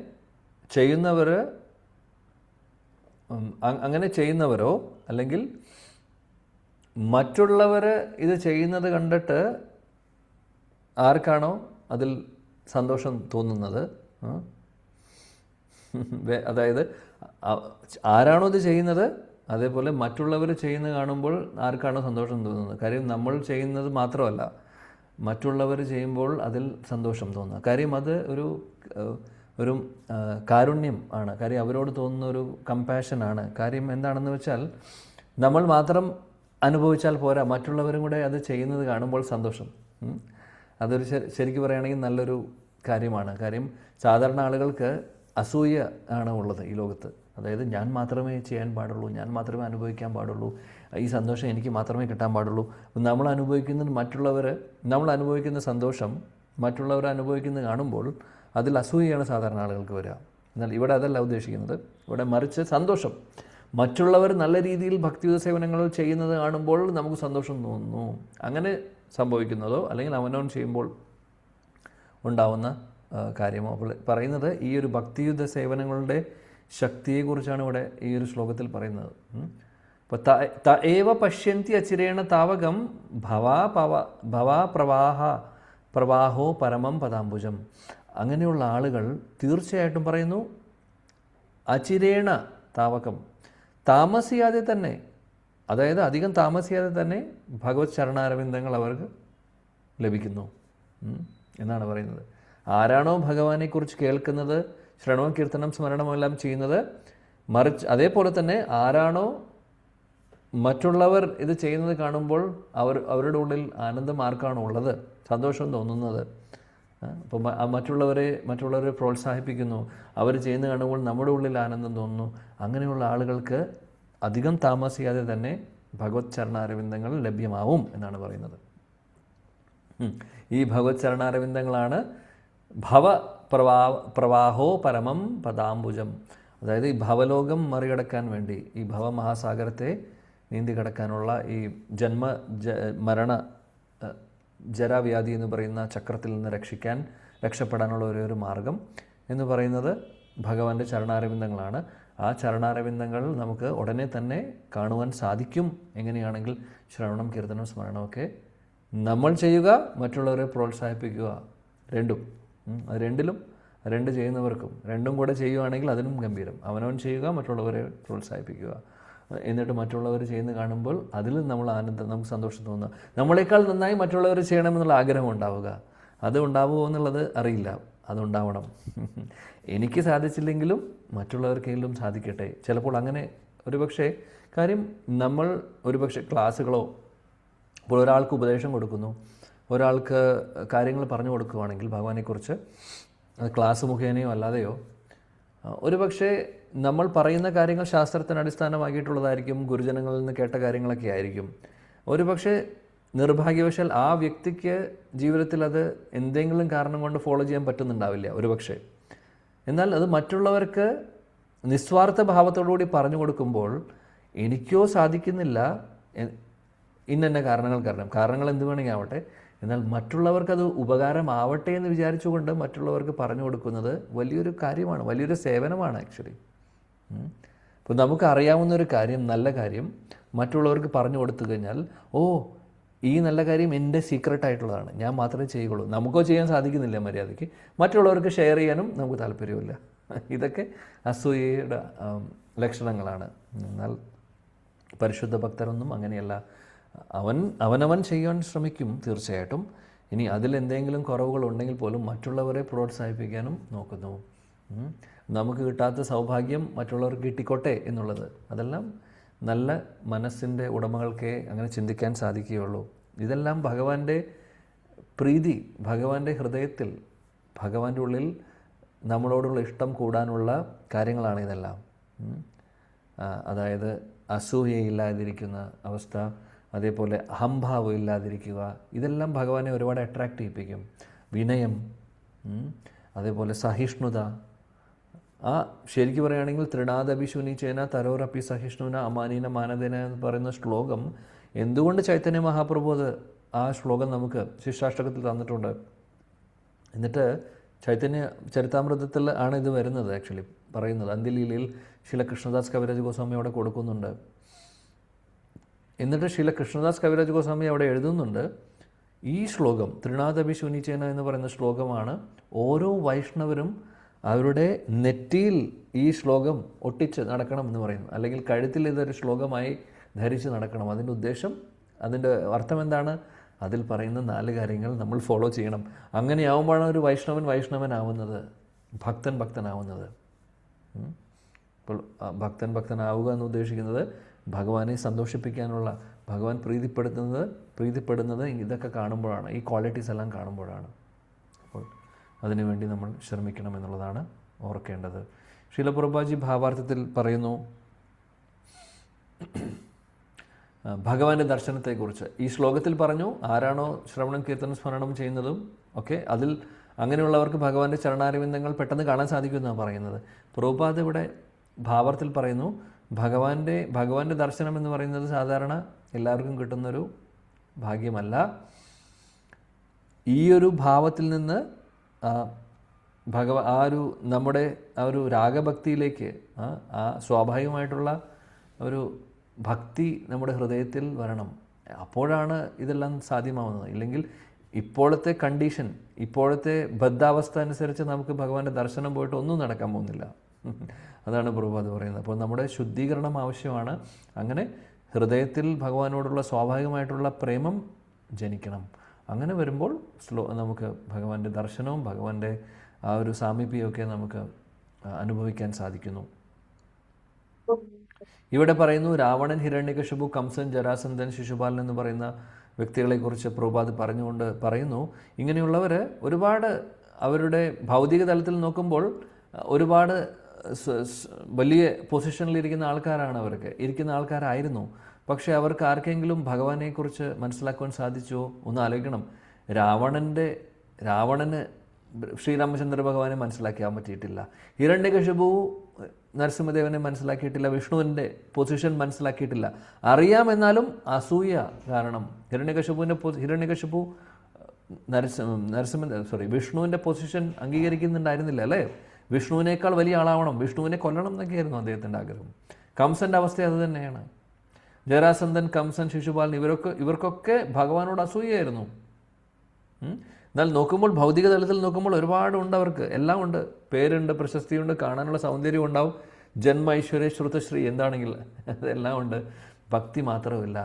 A: ചെയ്യുന്നവരോ അല്ലെങ്കിൽ മറ്റുള്ളവർ ഇത് ചെയ്യുന്നത് കണ്ടിട്ട് ആർക്കാണോ അതിൽ സന്തോഷം തോന്നുന്നത്, അതായത് ആരാണോ ഇത് ചെയ്യുന്നത് അതേപോലെ മറ്റുള്ളവർ ചെയ്യുന്നത് കാണുമ്പോൾ ആർക്കാണോ സന്തോഷം തോന്നുന്നത്. കാര്യം നമ്മൾ ചെയ്യുന്നത് മാത്രമല്ല, മറ്റുള്ളവർ ചെയ്യുമ്പോൾ അതിൽ സന്തോഷം തോന്നുക. കാര്യം അത് ഒരു കാരുണ്യം ആണ്. കാര്യം അവരോട് തോന്നുന്ന ഒരു കമ്പാഷനാണ്. കാര്യം എന്താണെന്ന് വെച്ചാൽ നമ്മൾ മാത്രം അനുഭവിച്ചാൽ പോരാ, മറ്റുള്ളവരും കൂടെ അത് ചെയ്യുന്നത് കാണുമ്പോൾ സന്തോഷം. അതൊരു ശരിക്കും പറയുകയാണെങ്കിൽ നല്ലൊരു കാര്യമാണ്. കാര്യം സാധാരണ ആളുകൾക്ക് അസൂയ ആണ് ഉള്ളത് ഈ ലോകത്ത്. അതായത് ഞാൻ മാത്രമേ ചെയ്യാൻ പാടുള്ളൂ, ഞാൻ മാത്രമേ അനുഭവിക്കാൻ പാടുള്ളൂ, ഈ സന്തോഷം എനിക്ക് മാത്രമേ കിട്ടാൻ പാടുള്ളൂ. നമ്മൾ അനുഭവിക്കുന്ന സന്തോഷം മറ്റുള്ളവർ അനുഭവിക്കുന്നത് കാണുമ്പോൾ അതിൽ അസൂയയാണ് സാധാരണ ആളുകൾക്ക് വരിക. എന്നാൽ ഇവിടെ അതല്ല ഉദ്ദേശിക്കുന്നത്. ഇവിടെ മറിച്ച് സന്തോഷം, മറ്റുള്ളവർ നല്ല രീതിയിൽ ഭക്തിയുത സേവനങ്ങൾ ചെയ്യുന്നത് കാണുമ്പോൾ നമുക്ക് സന്തോഷം തോന്നുന്നു. അങ്ങനെ സംഭവിക്കുന്നതോ അല്ലെങ്കിൽ അവനവൻ ചെയ്യുമ്പോൾ ഉണ്ടാവുന്ന കാര്യമോ. അപ്പോൾ പറയുന്നത് ഈ ഒരു ഭക്തിയുത സേവനങ്ങളുടെ ശക്തിയെക്കുറിച്ചാണ് ഇവിടെ ഈ ഒരു ശ്ലോകത്തിൽ പറയുന്നത്. അപ്പോൾ തഏവ പശ്യന്തി അചിരേണ താവകം പ്രവാഹോ പരമം പദാംബുജം. അങ്ങനെയുള്ള ആളുകൾ തീർച്ചയായിട്ടും പറയുന്നു അചിരേണ താവകം, താമസിയാതെ തന്നെ, അതായത് അധികം താമസിയാതെ തന്നെ ഭഗവത് ചരണാരവിന്ദങ്ങൾ അവർക്ക് ലഭിക്കുന്നു എന്നാണ് പറയുന്നത്. ആരാണോ ഭഗവാനെക്കുറിച്ച് കേൾക്കുന്നത്, ശ്രവണം കീർത്തനം സ്മരണമെല്ലാം ചെയ്യുന്നത്, മറിച്ച് അതേപോലെ തന്നെ ആരാണോ മറ്റുള്ളവർ ഇത് ചെയ്യുന്നത് കാണുമ്പോൾ അവരുടെ ഉള്ളിൽ ആനന്ദം ആർക്കാണോ ഉള്ളത്, സന്തോഷം തോന്നുന്നത്, അപ്പോൾ മറ്റുള്ളവരെ പ്രോത്സാഹിപ്പിക്കുന്നു, അവർ ചെയ്യുന്നത് കാണുമ്പോൾ നമ്മുടെ ഉള്ളിൽ ആനന്ദം തോന്നുന്നു. അങ്ങനെയുള്ള ആളുകൾക്ക് അധികം താമസിയാതെ തന്നെ ഭഗവത് ചരണാരവിന്ദങ്ങൾ ലഭ്യമാവും എന്നാണ് പറയുന്നത്. ഈ ഭഗവത് ചരണാരവിന്ദങ്ങളാണ് പ്രവാഹോ പരമം പദാംബുജം. അതായത് ഈ ഭവലോകം മറികടക്കാൻ വേണ്ടി, ഈ ഭവമഹാസാഗരത്തെ നീന്തി കടക്കാനുള്ള ഈ മരണ ജരാവ്യാധി എന്ന് പറയുന്ന ചക്രത്തിൽ നിന്ന് രക്ഷപ്പെടാനുള്ള ഒരു മാർഗം എന്ന് പറയുന്നത് ഭഗവാന്റെ ചരണാരവിന്ദങ്ങളാണ്. ആ ചരണാരവിന്ദങ്ങൾ നമുക്ക് ഉടനെ തന്നെ കാണുവാൻ സാധിക്കും. എങ്ങനെയാണെങ്കിൽ ശ്രവണം കീർത്തനം സ്മരണമൊക്കെ നമ്മൾ ചെയ്യുക, മറ്റുള്ളവരെ പ്രോത്സാഹിപ്പിക്കുക, രണ്ട് ചെയ്യുന്നവർക്കും രണ്ടും കൂടെ ചെയ്യുകയാണെങ്കിൽ അതിനും ഗംഭീരം. അവനവൻ ചെയ്യുക, മറ്റുള്ളവരെ പ്രോത്സാഹിപ്പിക്കുക, എന്നിട്ട് മറ്റുള്ളവർ ചെയ്യുന്നത് കാണുമ്പോൾ അതിൽ നമുക്ക് സന്തോഷം തോന്നുക. നമ്മളെക്കാൾ നന്നായി മറ്റുള്ളവർ ചെയ്യണമെന്നുള്ള ആഗ്രഹം ഉണ്ടാവുക. അത് ഉണ്ടാവുമോ എന്നുള്ളത് അറിയില്ല, അതുണ്ടാവണം. എനിക്ക് സാധിച്ചില്ലെങ്കിലും മറ്റുള്ളവർക്കെങ്കിലും സാധിക്കട്ടെ. ചിലപ്പോൾ അങ്ങനെ ഒരുപക്ഷെ കാര്യം നമ്മൾ ക്ലാസ്സുകളോ, ഇപ്പോൾ ഒരാൾക്ക് ഉപദേശം കൊടുക്കുന്നു, ഒരാൾക്ക് കാര്യങ്ങൾ പറഞ്ഞു കൊടുക്കുകയാണെങ്കിൽ ഭഗവാനെക്കുറിച്ച് ക്ലാസ് മുഖേനയോ അല്ലാതെയോ, ഒരുപക്ഷെ നമ്മൾ പറയുന്ന കാര്യങ്ങൾ ശാസ്ത്രത്തിന് അടിസ്ഥാനമാക്കിയിട്ടുള്ളതായിരിക്കും, ഗുരുജനങ്ങളിൽ നിന്ന് കേട്ട കാര്യങ്ങളൊക്കെ ആയിരിക്കും. ഒരുപക്ഷെ നിർഭാഗ്യവശാൽ ആ വ്യക്തിക്ക് ജീവിതത്തിൽ അത് എന്തെങ്കിലും കാരണം കൊണ്ട് ഫോളോ ചെയ്യാൻ പറ്റുന്നുണ്ടാവില്ല ഒരുപക്ഷെ. എന്നാൽ അത് മറ്റുള്ളവർക്ക് നിസ്വാർത്ഥ ഭാവത്തോടുകൂടി പറഞ്ഞു കൊടുക്കുമ്പോൾ എനിക്കോ സാധിക്കുന്നില്ല, ഇന്ന കാരണങ്ങൾ എന്ത് വേണമെങ്കിൽ ആവട്ടെ, എന്നാൽ മറ്റുള്ളവർക്കത് ഉപകാരമാവട്ടെ എന്ന് വിചാരിച്ചുകൊണ്ട് മറ്റുള്ളവർക്ക് പറഞ്ഞു കൊടുക്കുന്നത് വലിയൊരു കാര്യമാണ്, വലിയൊരു സേവനമാണ് ആക്ച്വലി. അപ്പോൾ നമുക്ക് അറിയാവുന്നൊരു കാര്യം, നല്ല കാര്യം മറ്റുള്ളവർക്ക് പറഞ്ഞു കൊടുത്തു കഴിഞ്ഞാൽ, ഈ നല്ല കാര്യം എൻ്റെ സീക്രട്ടായിട്ടുള്ളതാണ്, ഞാൻ മാത്രമേ ചെയ്യുകയുള്ളൂ, നമുക്കോ ചെയ്യാൻ സാധിക്കുന്നില്ല മര്യാദയ്ക്ക്, മറ്റുള്ളവർക്ക് ഷെയർ ചെയ്യാനും നമുക്ക് താല്പര്യമില്ല. ഇതൊക്കെ അസൂയയുടെ ലക്ഷണങ്ങളാണ്. എന്നാൽ പരിശുദ്ധ ഭക്തരൊന്നും അങ്ങനെയല്ല. അവനവൻ ചെയ്യാൻ ശ്രമിക്കും തീർച്ചയായിട്ടും. ഇനി അതിലെന്തെങ്കിലും കുറവുകൾ ഉണ്ടെങ്കിൽ പോലും മറ്റുള്ളവരെ പ്രോത്സാഹിപ്പിക്കാനും നോക്കുന്നു. നമുക്ക് കിട്ടാത്ത സൗഭാഗ്യം മറ്റുള്ളവർക്ക് കിട്ടിക്കോട്ടെ എന്നുള്ളത്, അതെല്ലാം നല്ല മനസ്സിൻ്റെ ഉടമകൾക്കേ അങ്ങനെ ചിന്തിക്കാൻ സാധിക്കുകയുള്ളൂ. ഇതെല്ലാം ഭഗവാന്റെ പ്രീതി, ഭഗവാന്റെ ഹൃദയത്തിൽ, ഭഗവാന്റെ ഉള്ളിൽ നമ്മളോടുള്ള ഇഷ്ടം കൂടാനുള്ള കാര്യങ്ങളാണ് ഇതെല്ലാം. അതായത് അസൂയയില്ലാതിരിക്കുന്ന അവസ്ഥ, അതേപോലെ അഹംഭാവം ഇല്ലാതിരിക്കുക, ഇതെല്ലാം ഭഗവാനെ ഒരുപാട് അട്രാക്റ്റ് ചെയ്യിപ്പിക്കും. വിനയം, അതേപോലെ സഹിഷ്ണുത. ശരിക്കും പറയുകയാണെങ്കിൽ തൃണാദഭിശൂനിചേന തരോരപ്പി സഹിഷ്ണുന അമാനീന മാനദേന എന്ന് പറയുന്ന ശ്ലോകം എന്തുകൊണ്ട് ചൈതന്യ മഹാപ്രഭു ആ ശ്ലോകം നമുക്ക് ശിഷ്ടാഷ്ടകത്തിൽ തന്നിട്ടുണ്ട്. എന്നിട്ട് ചൈതന്യ ചരിതാമൃതത്തിൽ ആണ് ഇത് വരുന്നത്. ആക്ച്വലി പറയുന്നത് അന്ത്യലീലയിൽ ശ്രീല കൃഷ്ണദാസ് കവിരാജ് ഗോസ്വാമി അവിടെ കൊടുക്കുന്നുണ്ട്. എന്നിട്ട് ശ്രീല കൃഷ്ണദാസ് കവിരാജ് ഗോസ്വാമി അവിടെ എഴുതുന്നുണ്ട്, ഈ ശ്ലോകം തൃണാദഭിശൂനിചേന എന്ന് പറയുന്ന ശ്ലോകമാണ് ഓരോ വൈഷ്ണവരും അവരുടെ നെറ്റിയിൽ ഈ ശ്ലോകം ഒട്ടിച്ച് നടക്കണം എന്ന് പറയുന്നു. അല്ലെങ്കിൽ കഴുത്തിൽ ഇതൊരു ശ്ലോകമായി ധരിച്ച് നടക്കണം. അതിൻ്റെ ഉദ്ദേശം, അതിൻ്റെ അർത്ഥം എന്താണ്? അതിൽ പറയുന്ന 4 കാര്യങ്ങൾ നമ്മൾ ഫോളോ ചെയ്യണം. അങ്ങനെയാവുമ്പോഴാണ് ഒരു വൈഷ്ണവനാവുന്നത്, ഭക്തനാവുന്നത്. അപ്പോൾ ഭക്തനാവുക എന്ന് ഉദ്ദേശിക്കുന്നത് ഭഗവാനെ സന്തോഷിപ്പിക്കാനുള്ള, ഭഗവാൻ പ്രീതിപ്പെടുന്നത് ഇതൊക്കെ കാണുമ്പോഴാണ്, ഈ ക്വാളിറ്റീസ് എല്ലാം കാണുമ്പോഴാണ്. അപ്പോൾ അതിനുവേണ്ടി നമ്മൾ ശ്രമിക്കണം എന്നുള്ളതാണ് ഓർക്കേണ്ടത്. ശ്രീല പ്രഭുപാദി ഭാവാർത്ഥത്തിൽ പറയുന്നു ഭഗവാന്റെ ദർശനത്തെക്കുറിച്ച്. ഈ ശ്ലോകത്തിൽ പറഞ്ഞു, ആരാണോ ശ്രവണം കീർത്തനം സ്മരണം ചെയ്യുന്നതും ഒക്കെ അതിൽ അങ്ങനെയുള്ളവർക്ക് ഭഗവാന്റെ ചരണാരവിന്ദങ്ങൾ പെട്ടെന്ന് കാണാൻ സാധിക്കുമെന്നാണ് പറയുന്നത്. പ്രഭുപാദ് ഇവിടെ ഭാവാർത്ഥത്തിൽ പറയുന്നു, ഭഗവാന്റെ ദർശനം എന്ന് പറയുന്നത് സാധാരണ എല്ലാവർക്കും കിട്ടുന്നൊരു ഭാഗ്യമല്ല. ഈ ഒരു ഭാവത്തിൽ നിന്ന് നമ്മുടെ ആ ഒരു രാഗഭക്തിയിലേക്ക്, ആ സ്വാഭാവികമായിട്ടുള്ള ഒരു ഭക്തി നമ്മുടെ ഹൃദയത്തിൽ വരണം. അപ്പോഴാണ് ഇതെല്ലാം സാധ്യമാവുന്നത്. ഇല്ലെങ്കിൽ ഇപ്പോഴത്തെ കണ്ടീഷൻ, ഇപ്പോഴത്തെ ബദ്ധാവസ്ഥ അനുസരിച്ച് നമുക്ക് ഭഗവാന്റെ ദർശനം പോയിട്ട് ഒന്നും നടക്കാൻ പോകുന്നില്ല. അതാണ് പ്രഭുപാദ് പറയുന്നത്. അപ്പോൾ നമ്മുടെ ശുദ്ധീകരണം ആവശ്യമാണ്. അങ്ങനെ ഹൃദയത്തിൽ ഭഗവാനോടുള്ള സ്വാഭാവികമായിട്ടുള്ള പ്രേമം ജനിക്കണം. അങ്ങനെ വരുമ്പോൾ നമുക്ക് ഭഗവാന്റെ ദർശനവും ഭഗവാന്റെ ആ ഒരു സാമീപ്യമൊക്കെ നമുക്ക് അനുഭവിക്കാൻ സാധിക്കുന്നു. ഇവിടെ പറയുന്നു, രാവണൻ, ഹിരണ്യകശിപു, കംസൻ, ജരാസന്ധൻ, ശിശുപാലൻ എന്ന് പറയുന്ന വ്യക്തികളെക്കുറിച്ച് പ്രഭുപാദ് പറഞ്ഞുകൊണ്ട് പറയുന്നു, ഇങ്ങനെയുള്ളവർ ഒരുപാട് അവരുടെ ഭൗതിക തലത്തിൽ നോക്കുമ്പോൾ ഒരുപാട് വലിയ പൊസിഷനിലിരിക്കുന്ന ആൾക്കാരായിരുന്നു. പക്ഷേ അവർക്ക് ആർക്കെങ്കിലും ഭഗവാനെക്കുറിച്ച് മനസ്സിലാക്കുവാൻ സാധിച്ചുവോ? ഒന്ന് ആലോചിക്കണം. രാവണന് ശ്രീരാമചന്ദ്ര ഭഗവാനെ മനസ്സിലാക്കാൻ പറ്റിയിട്ടില്ല. ഹിരണ്യകശിപു നരസിംഹദേവനെ മനസ്സിലാക്കിയിട്ടില്ല. വിഷ്ണുവിൻ്റെ പൊസിഷൻ മനസ്സിലാക്കിയിട്ടില്ല. അറിയാമെന്നാലും അസൂയ കാരണം വിഷ്ണുവിൻ്റെ പൊസിഷൻ അംഗീകരിക്കുന്നുണ്ടായിരുന്നില്ല അല്ലേ? വിഷ്ണുവിനേക്കാൾ വലിയ ആളാവണം, വിഷ്ണുവിനെ കൊല്ലണം എന്നൊക്കെയായിരുന്നു അദ്ദേഹത്തിൻ്റെ ആഗ്രഹം. കംസൻ്റെ അവസ്ഥ അത് തന്നെയാണ്. ജരാസന്ധൻ, കംസൻ, ശിശുപാലൻ ഇവർക്കൊക്കെ ഭഗവാനോട് അസൂയായിരുന്നു. എന്നാൽ നോക്കുമ്പോൾ ഭൗതിക തലത്തിൽ നോക്കുമ്പോൾ ഒരുപാടുണ്ട്, അവർക്ക് എല്ലാം ഉണ്ട്. പേരുണ്ട്, പ്രശസ്തിയുണ്ട്, കാണാനുള്ള സൗന്ദര്യം ഉണ്ടാവും, ജന്മ ഐശ്വര്യ ശ്രുതശ്രീ എന്താണെങ്കിൽ അതെല്ലാം ഉണ്ട്. ഭക്തി മാത്രമില്ല.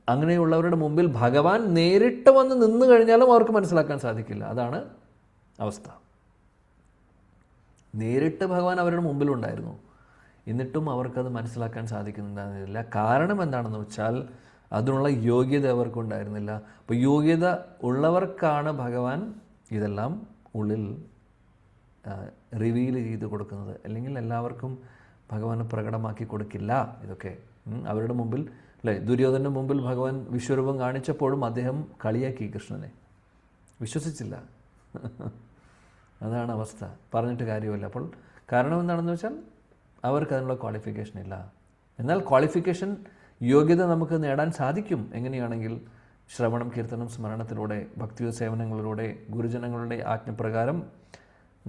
A: അങ്ങനെയുള്ളവരുടെ മുമ്പിൽ ഭഗവാൻ നേരിട്ട് വന്ന് നിന്ന് കഴിഞ്ഞാലും അവർക്ക് മനസ്സിലാക്കാൻ സാധിക്കില്ല. അതാണ് അവസ്ഥ. നേരിട്ട് ഭഗവാൻ അവരുടെ മുമ്പിലുണ്ടായിരുന്നു, എന്നിട്ടും അവർക്കത് മനസ്സിലാക്കാൻ സാധിക്കുന്നുണ്ടായിരുന്നില്ല. കാരണം എന്താണെന്ന് വെച്ചാൽ അതിനുള്ള യോഗ്യത അവർക്കുണ്ടായിരുന്നില്ല. അപ്പോൾ യോഗ്യത ഉള്ളവർക്കാണ് ഭഗവാൻ ഇതെല്ലാം ഉള്ളിൽ റിവീൽ ചെയ്ത് കൊടുക്കുന്നത്. അല്ലെങ്കിൽ എല്ലാവർക്കും ഭഗവാൻ പ്രകടമാക്കി കൊടുക്കില്ല ഇതൊക്കെ. അവരുടെ മുമ്പിൽ അല്ലേ, ദുര്യോധനൻ്റെ മുമ്പിൽ ഭഗവാൻ വിശ്വരൂപം കാണിച്ചപ്പോഴും അദ്ദേഹം കളിയാക്കി കൃഷ്ണനെ, വിശ്വസിച്ചില്ല. അതാണ് അവസ്ഥ. പറഞ്ഞിട്ട് കാര്യമില്ല. അപ്പോൾ കാരണം എന്താണെന്ന് വെച്ചാൽ അവർക്ക് അതിനുള്ള ക്വാളിഫിക്കേഷൻ ഇല്ല. എന്നാൽ ക്വാളിഫിക്കേഷൻ, യോഗ്യത നമുക്ക് നേടാൻ സാധിക്കും. എങ്ങനെയാണെങ്കിൽ ശ്രവണം, കീർത്തനം, സ്മരണത്തിലൂടെ, ഭക്തിയോ സേവനങ്ങളിലൂടെ, ഗുരുജനങ്ങളുടെ ആജ്ഞപ്രകാരം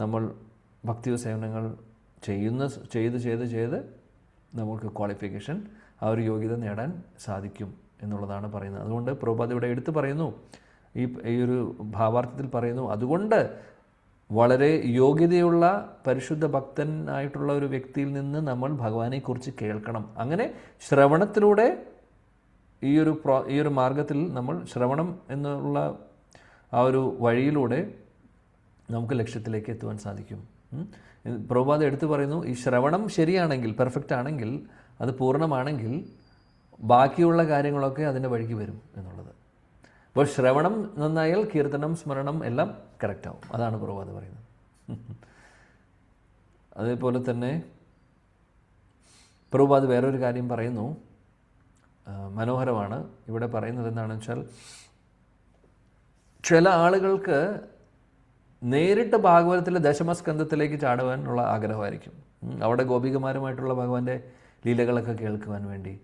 A: നമ്മൾ ഭക്തിയോ സേവനങ്ങൾ ചെയ്ത് നമുക്ക് ക്വാളിഫിക്കേഷൻ, ആ ഒരു യോഗ്യത നേടാൻ സാധിക്കും എന്നുള്ളതാണ് പറയുന്നത്. അതുകൊണ്ട് പ്രഭുപാദ് ഇവിടെ എടുത്തു പറയുന്നു, ഈ ഒരു ഭാവാർത്ഥത്തിൽ പറയുന്നു, അതുകൊണ്ട് വളരെ യോഗ്യതയുള്ള പരിശുദ്ധ ഭക്തനായിട്ടുള്ള ഒരു വ്യക്തിയിൽ നിന്ന് നമ്മൾ ഭഗവാനെക്കുറിച്ച് കേൾക്കണം. അങ്ങനെ ശ്രവണത്തിലൂടെ ഈ ഒരു മാർഗത്തിൽ നമ്മൾ ശ്രവണം എന്നുള്ള ആ ഒരു വഴിയിലൂടെ നമുക്ക് ലക്ഷ്യത്തിലേക്ക് എത്തുവാൻ സാധിക്കും. പ്രഭുപാദ് എടുത്തു പറയുന്നു, ഈ ശ്രവണം ശരിയാണെങ്കിൽ, പെർഫെക്റ്റ് ആണെങ്കിൽ അത് പൂർണ്ണമാണെങ്കിൽ ബാക്കിയുള്ള കാര്യങ്ങളൊക്കെ അതിൻ്റെ വഴിക്ക് വരും എന്നുള്ളത്. അപ്പോൾ ശ്രവണം നന്നായാൽ കീർത്തനം, സ്മരണം എല്ലാം കറക്റ്റാവും. അതാണ് പ്രഭുപാദ് പറയുന്നത്. അതേപോലെ തന്നെ പ്രഭുപാദ് വേറൊരു കാര്യം പറയുന്നു, മനോഹരമാണ്. ഇവിടെ പറയുന്നത് എന്താണെന്ന് വെച്ചാൽ, ചില ആളുകൾക്ക് നേരിട്ട് ഭാഗവതത്തിലെ ദശമസ്കന്ധത്തിലേക്ക് ചാടുവാനുള്ള ആഗ്രഹമായിരിക്കും. അവിടെ ഗോപികമാരുമായിട്ടുള്ള ഭഗവാന്റെ ലീലകളൊക്കെ കേൾക്കുവാൻ വേണ്ടി.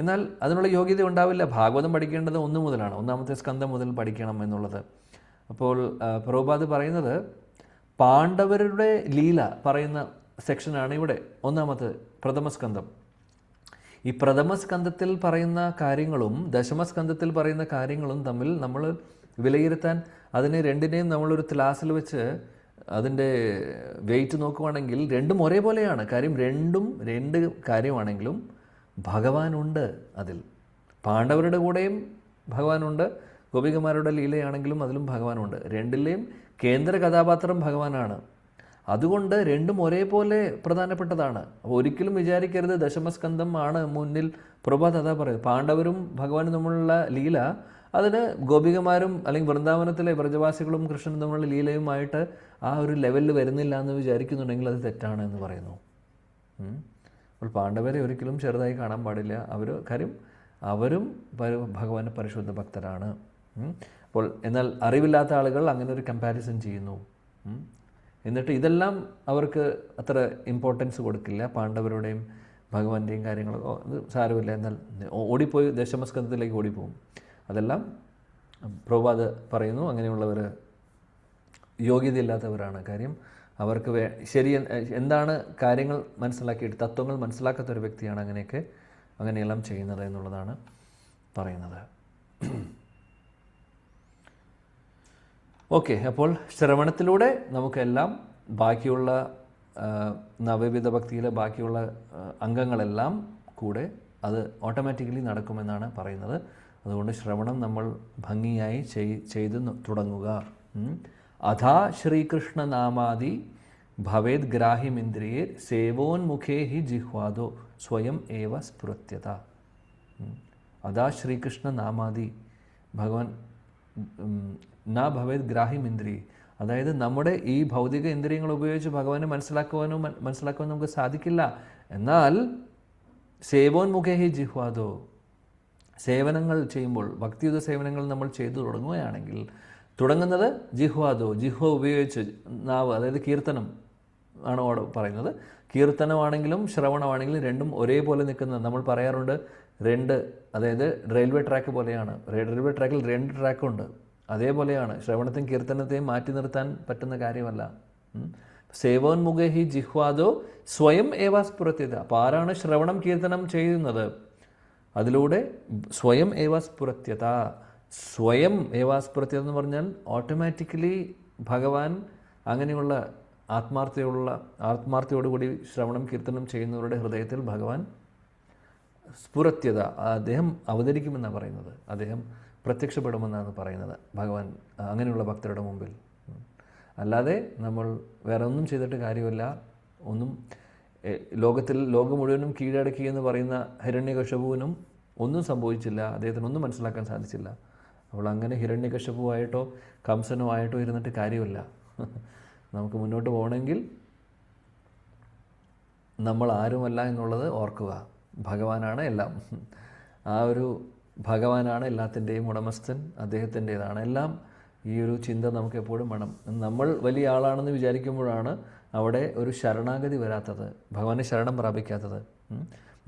A: എന്നാൽ അതിനുള്ള യോഗ്യത ഉണ്ടാവില്ല. ഭാഗവതം പഠിക്കേണ്ടത് 1 മുതലാണ്, 1ാമത്തെ സ്കന്ധം മുതൽ പഠിക്കണം എന്നുള്ളത്. അപ്പോൾ പ്രഭുപാദ് പറയുന്നത് പാണ്ഡവരുടെ ലീല പറയുന്ന സെക്ഷനാണ് ഇവിടെ 1ാമത്തെ പ്രഥമസ്കന്ധം. ഈ പ്രഥമസ്കന്ധത്തിൽ പറയുന്ന കാര്യങ്ങളും ദശമസ്കന്ധത്തിൽ പറയുന്ന കാര്യങ്ങളും തമ്മിൽ നമ്മൾ വിലയിരുത്താൻ, അതിനെ രണ്ടിനെയും നമ്മളൊരു ക്ലാസ്സിൽ വെച്ച് അതിൻ്റെ വെയിറ്റ് നോക്കുവാണെങ്കിൽ രണ്ടും ഒരേപോലെയാണ്. കാര്യം രണ്ടും രണ്ട് കാര്യമാണെങ്കിലും ഭഗവാനുണ്ട് അതിൽ. പാണ്ഡവരുടെ കൂടെയും ഭഗവാനുണ്ട്, ഗോപികമാരുടെ ലീലയാണെങ്കിലും അതിലും ഭഗവാനുണ്ട്. രണ്ടിലെയും കേന്ദ്ര കഥാപാത്രം ഭഗവാനാണ്. അതുകൊണ്ട് രണ്ടും ഒരേപോലെ പ്രധാനപ്പെട്ടതാണ്. അപ്പോൾ ഒരിക്കലും വിചാരിക്കരുത് ദശമസ്കന്ധം ആണ് മുന്നിൽ. പ്രഭാത് അതാ പറയുന്നത്, പാണ്ഡവരും ഭഗവാനും തമ്മിലുള്ള ലീല അതിന് ഗോപികമാരും അല്ലെങ്കിൽ വൃന്ദാവനത്തിലെ വ്രജവാസികളും കൃഷ്ണനും തമ്മിലുള്ള ലീലയുമായിട്ട് ആ ഒരു ലെവലിൽ വരുന്നില്ല എന്ന് വിചാരിക്കുന്നുണ്ടെങ്കിൽ അത് തെറ്റാണ് എന്ന് പറയുന്നു. അപ്പോൾ പാണ്ഡവരെ ഒരിക്കലും ചെറുതായി കാണാൻ പാടില്ല. കാര്യം അവരും ഭഗവാന്റെ പരിശുദ്ധ ഭക്തരാണ്. അപ്പോൾ എന്നാൽ അറിവില്ലാത്ത ആളുകൾ അങ്ങനെ ഒരു കമ്പാരിസൺ ചെയ്യുന്നു. എന്നിട്ട് ഇതെല്ലാം അവർക്ക് അത്ര ഇമ്പോർട്ടൻസ് കൊടുക്കില്ല. പാണ്ഡവരുടെയും ഭഗവാന്റെയും കാര്യങ്ങളൊക്കെ അത് സാരമില്ല, എന്നാൽ ഓടിപ്പോയി ദശമസ്കന്ധത്തിലേക്ക് ഓടിപ്പോകും. അതെല്ലാം പ്രഭുപാദ് പറയുന്നു, അങ്ങനെയുള്ളവർ യോഗ്യതയില്ലാത്തവരാണ്. കാര്യം അവർക്ക് ശരി എന്താണ് കാര്യങ്ങൾ മനസ്സിലാക്കിയിട്ട് തത്വങ്ങൾ മനസ്സിലാക്കാത്ത ഒരു വ്യക്തിയാണ് അങ്ങനെയെല്ലാം ചെയ്യുന്നത് എന്നുള്ളതാണ് പറയുന്നത്. ഓക്കെ, അപ്പോൾ ശ്രവണത്തിലൂടെ നമുക്കെല്ലാം ബാക്കിയുള്ള നവവിധ ഭക്തിയിലെ ബാക്കിയുള്ള അംഗങ്ങളെല്ലാം കൂടെ അത് ഓട്ടോമാറ്റിക്കലി നടക്കുമെന്നാണ് പറയുന്നത്. അതുകൊണ്ട് ശ്രവണം നമ്മൾ ഭംഗിയായി ചെയ്ത് തുടങ്ങുക. അഥാ ശ്രീകൃഷ്ണനാമാദി ഭവേദ് ഗ്രാഹ്യമിന്ദ്രിയേ സേവോന്മുഖേ ഹി ജിഹ്വാദോ സ്വയം ഏവ സ്ഫുരത്യത. അഥാ ശ്രീകൃഷ്ണനാമാദി ഭഗവാൻ നാ ഭവേദ് ഗ്രാഹ്യമിന്ദ്രിയ, അതായത് നമ്മുടെ ഈ ഭൗതിക ഇന്ദ്രിയങ്ങൾ ഉപയോഗിച്ച് ഭഗവാനെ മനസ്സിലാക്കുവാൻ നമുക്ക് സാധിക്കില്ല. എന്നാൽ സേവോന്മുഖേ ഹി ജിഹ്വാദോ, സേവനങ്ങൾ ചെയ്യുമ്പോൾ ഭക്തിയുത സേവനങ്ങൾ നമ്മൾ ചെയ്തു തുടങ്ങുകയാണെങ്കിൽ, തുടങ്ങുന്നത് ജിഹ്വാദോ, ജിഹ്വ ഉപയോഗിച്ച് നാവ്, അതായത് കീർത്തനം ആണ് അവിടെ പറയുന്നത്. കീർത്തനമാണെങ്കിലും ശ്രവണമാണെങ്കിലും രണ്ടും ഒരേപോലെ നിൽക്കുന്നത്. നമ്മൾ പറയാറുണ്ട് അതായത് റെയിൽവേ ട്രാക്ക് പോലെയാണ്. റെയിൽവേ ട്രാക്കിൽ 2 ട്രാക്കുണ്ട്. അതേപോലെയാണ് ശ്രവണത്തെയും കീർത്തനത്തെയും മാറ്റി നിർത്താൻ പറ്റുന്ന കാര്യമല്ല. സേവോന്മുഖേ ഹി ജിഹ്വാദോ സ്വയം ഏവ സ്ഫുരത്യത. അപ്പോൾ ആരാണ് ശ്രവണം കീർത്തനം ചെയ്യുന്നത്? അതിലൂടെ സ്വയം ഏവ സ്ഫുരത്യത. സ്വയം ഏവാസ്പൃത്യത എന്ന് പറഞ്ഞാൽ ഓട്ടോമാറ്റിക്കലി ഭഗവാൻ അങ്ങനെയുള്ള ആത്മാർത്ഥയോടുകൂടി ശ്രവണം കീർത്തനം ചെയ്യുന്നവരുടെ ഹൃദയത്തിൽ ഭഗവാൻ സ്ഫുരത്യത, അദ്ദേഹം അവതരിക്കുമെന്നാണ് പറയുന്നത്. അദ്ദേഹം പ്രത്യക്ഷപ്പെടുമെന്നാണ് പറയുന്നത് ഭഗവാൻ അങ്ങനെയുള്ള ഭക്തരുടെ മുമ്പിൽ. അല്ലാതെ നമ്മൾ വേറെ ഒന്നും ചെയ്തിട്ട് കാര്യമില്ല. ലോകം മുഴുവനും കീഴടക്കി എന്ന് പറയുന്ന ഹിരണ്യകശിപുവിനും ഒന്നും സംഭവിച്ചില്ല, അദ്ദേഹത്തിനൊന്നും മനസ്സിലാക്കാൻ സാധിച്ചില്ല. അപ്പോൾ അങ്ങനെ ഹിരണ്യകശിപുവായിട്ടോ കംസനോ ആയിട്ടോ ഇരുന്നിട്ട് കാര്യമില്ല. നമുക്ക് മുന്നോട്ട് പോകണമെങ്കിൽ നമ്മൾ ആരുമല്ല എന്നുള്ളത് ഓർക്കുക. ഭഗവാനാണ് എല്ലാം. ആ ഒരു ഭഗവാനാണ് എല്ലാത്തിൻ്റെയും ഉടമസ്ഥൻ, അദ്ദേഹത്തിൻ്റേതാണ് എല്ലാം. ഈ ഒരു ചിന്ത നമുക്ക് എപ്പോഴും വേണം. നമ്മൾ വലിയ ആളാണെന്ന് വിചാരിക്കുമ്പോഴാണ് അവിടെ ഒരു ശരണാഗതി വരാത്തത്, ഭഗവാനെ ശരണം പ്രാപിക്കാത്തത്.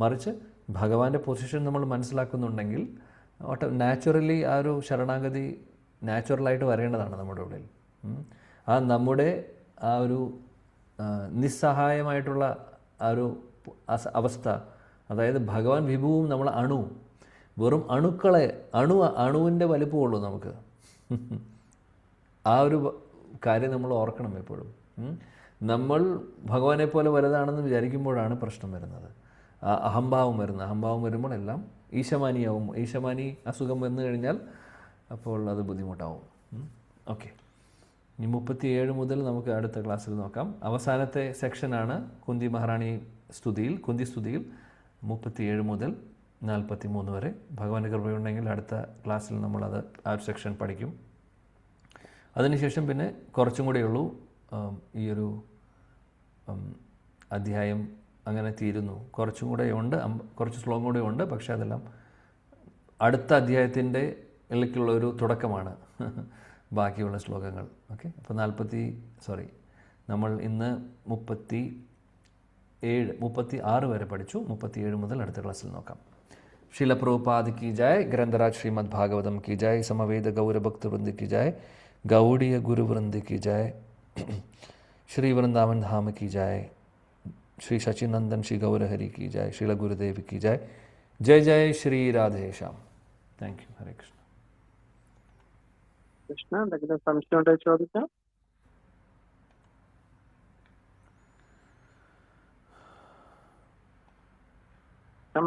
A: മറിച്ച് ഭഗവാന്റെ പൊസിഷൻ നമ്മൾ മനസ്സിലാക്കുന്നുണ്ടെങ്കിൽ നാച്ചുറലി ആ ഒരു ശരണാഗതി നാച്ചുറലായിട്ട് വരേണ്ടതാണ് നമ്മുടെ ഉള്ളിൽ. നമ്മുടെ ആ ഒരു നിസ്സഹായമായിട്ടുള്ള ആ ഒരു അവസ്ഥ, അതായത് ഭഗവാൻ വിഭുവും നമ്മൾ വെറും അണുവിൻ്റെ വലിപ്പമുള്ളൂ നമുക്ക്. ആ ഒരു കാര്യം നമ്മൾ ഓർക്കണം എപ്പോഴും. നമ്മൾ ഭഗവാനെ പോലെ വലുതാണെന്ന് വിചാരിക്കുമ്പോഴാണ് പ്രശ്നം വരുന്നത്, അഹംഭാവം വരുമ്പോൾ എല്ലാം ഈശമാനിയാവും. ഈശമാനി അസുഖം വന്നു കഴിഞ്ഞാൽ അപ്പോൾ അത് ബുദ്ധിമുട്ടാവും. ഓക്കെ, ഇനി 37 മുതൽ നമുക്ക് അടുത്ത ക്ലാസ്സിൽ നോക്കാം. അവസാനത്തെ സെക്ഷനാണ് കുന്തി മഹാറാണി കുന്തി സ്തുതിയിൽ. 37 മുതൽ 43 വരെ. ഭഗവാന്റെ കൃപയുണ്ടെങ്കിൽ അടുത്ത ക്ലാസ്സിൽ നമ്മളത് ആ ഒരു സെക്ഷൻ പഠിക്കും. അതിനുശേഷം പിന്നെ കുറച്ചും കൂടെയുള്ളൂ ഈ ഒരു അധ്യായം അങ്ങനെ തീരുന്നു. കുറച്ചും കൂടെ ഉണ്ട്, കുറച്ച് ശ്ലോകം കൂടെ ഉണ്ട്. പക്ഷേ അതെല്ലാം അടുത്ത അധ്യായത്തിൻ്റെ ഇടയ്ക്കുള്ള ഒരു തുടക്കമാണ് ബാക്കിയുള്ള ശ്ലോകങ്ങൾ. ഓക്കെ, അപ്പോൾ നമ്മൾ ഇന്ന് 36 വരെ പഠിച്ചു. 37 മുതൽ അടുത്ത ക്ലാസ്സിൽ നോക്കാം. शिला प्रभुपाद की जय, ग्रंथराज श्रीमद् भागवतम की जय, समवेद गौर भक्त वृंद की जय, गौड़ीय गुरु वृंद की जय, श्री वृंदावन धाम की जय, श्री सचिनंदन श्री गौरहरि की जय, श्रील गुरुदेव की जय. जय जय श्री राधेश्याम. Thank you. हरे कृष्ण.
G: കൃഷ്ണ എന്തെങ്കിലും സംശയം ഉണ്ടെങ്കിൽ ചോദിക്കാം.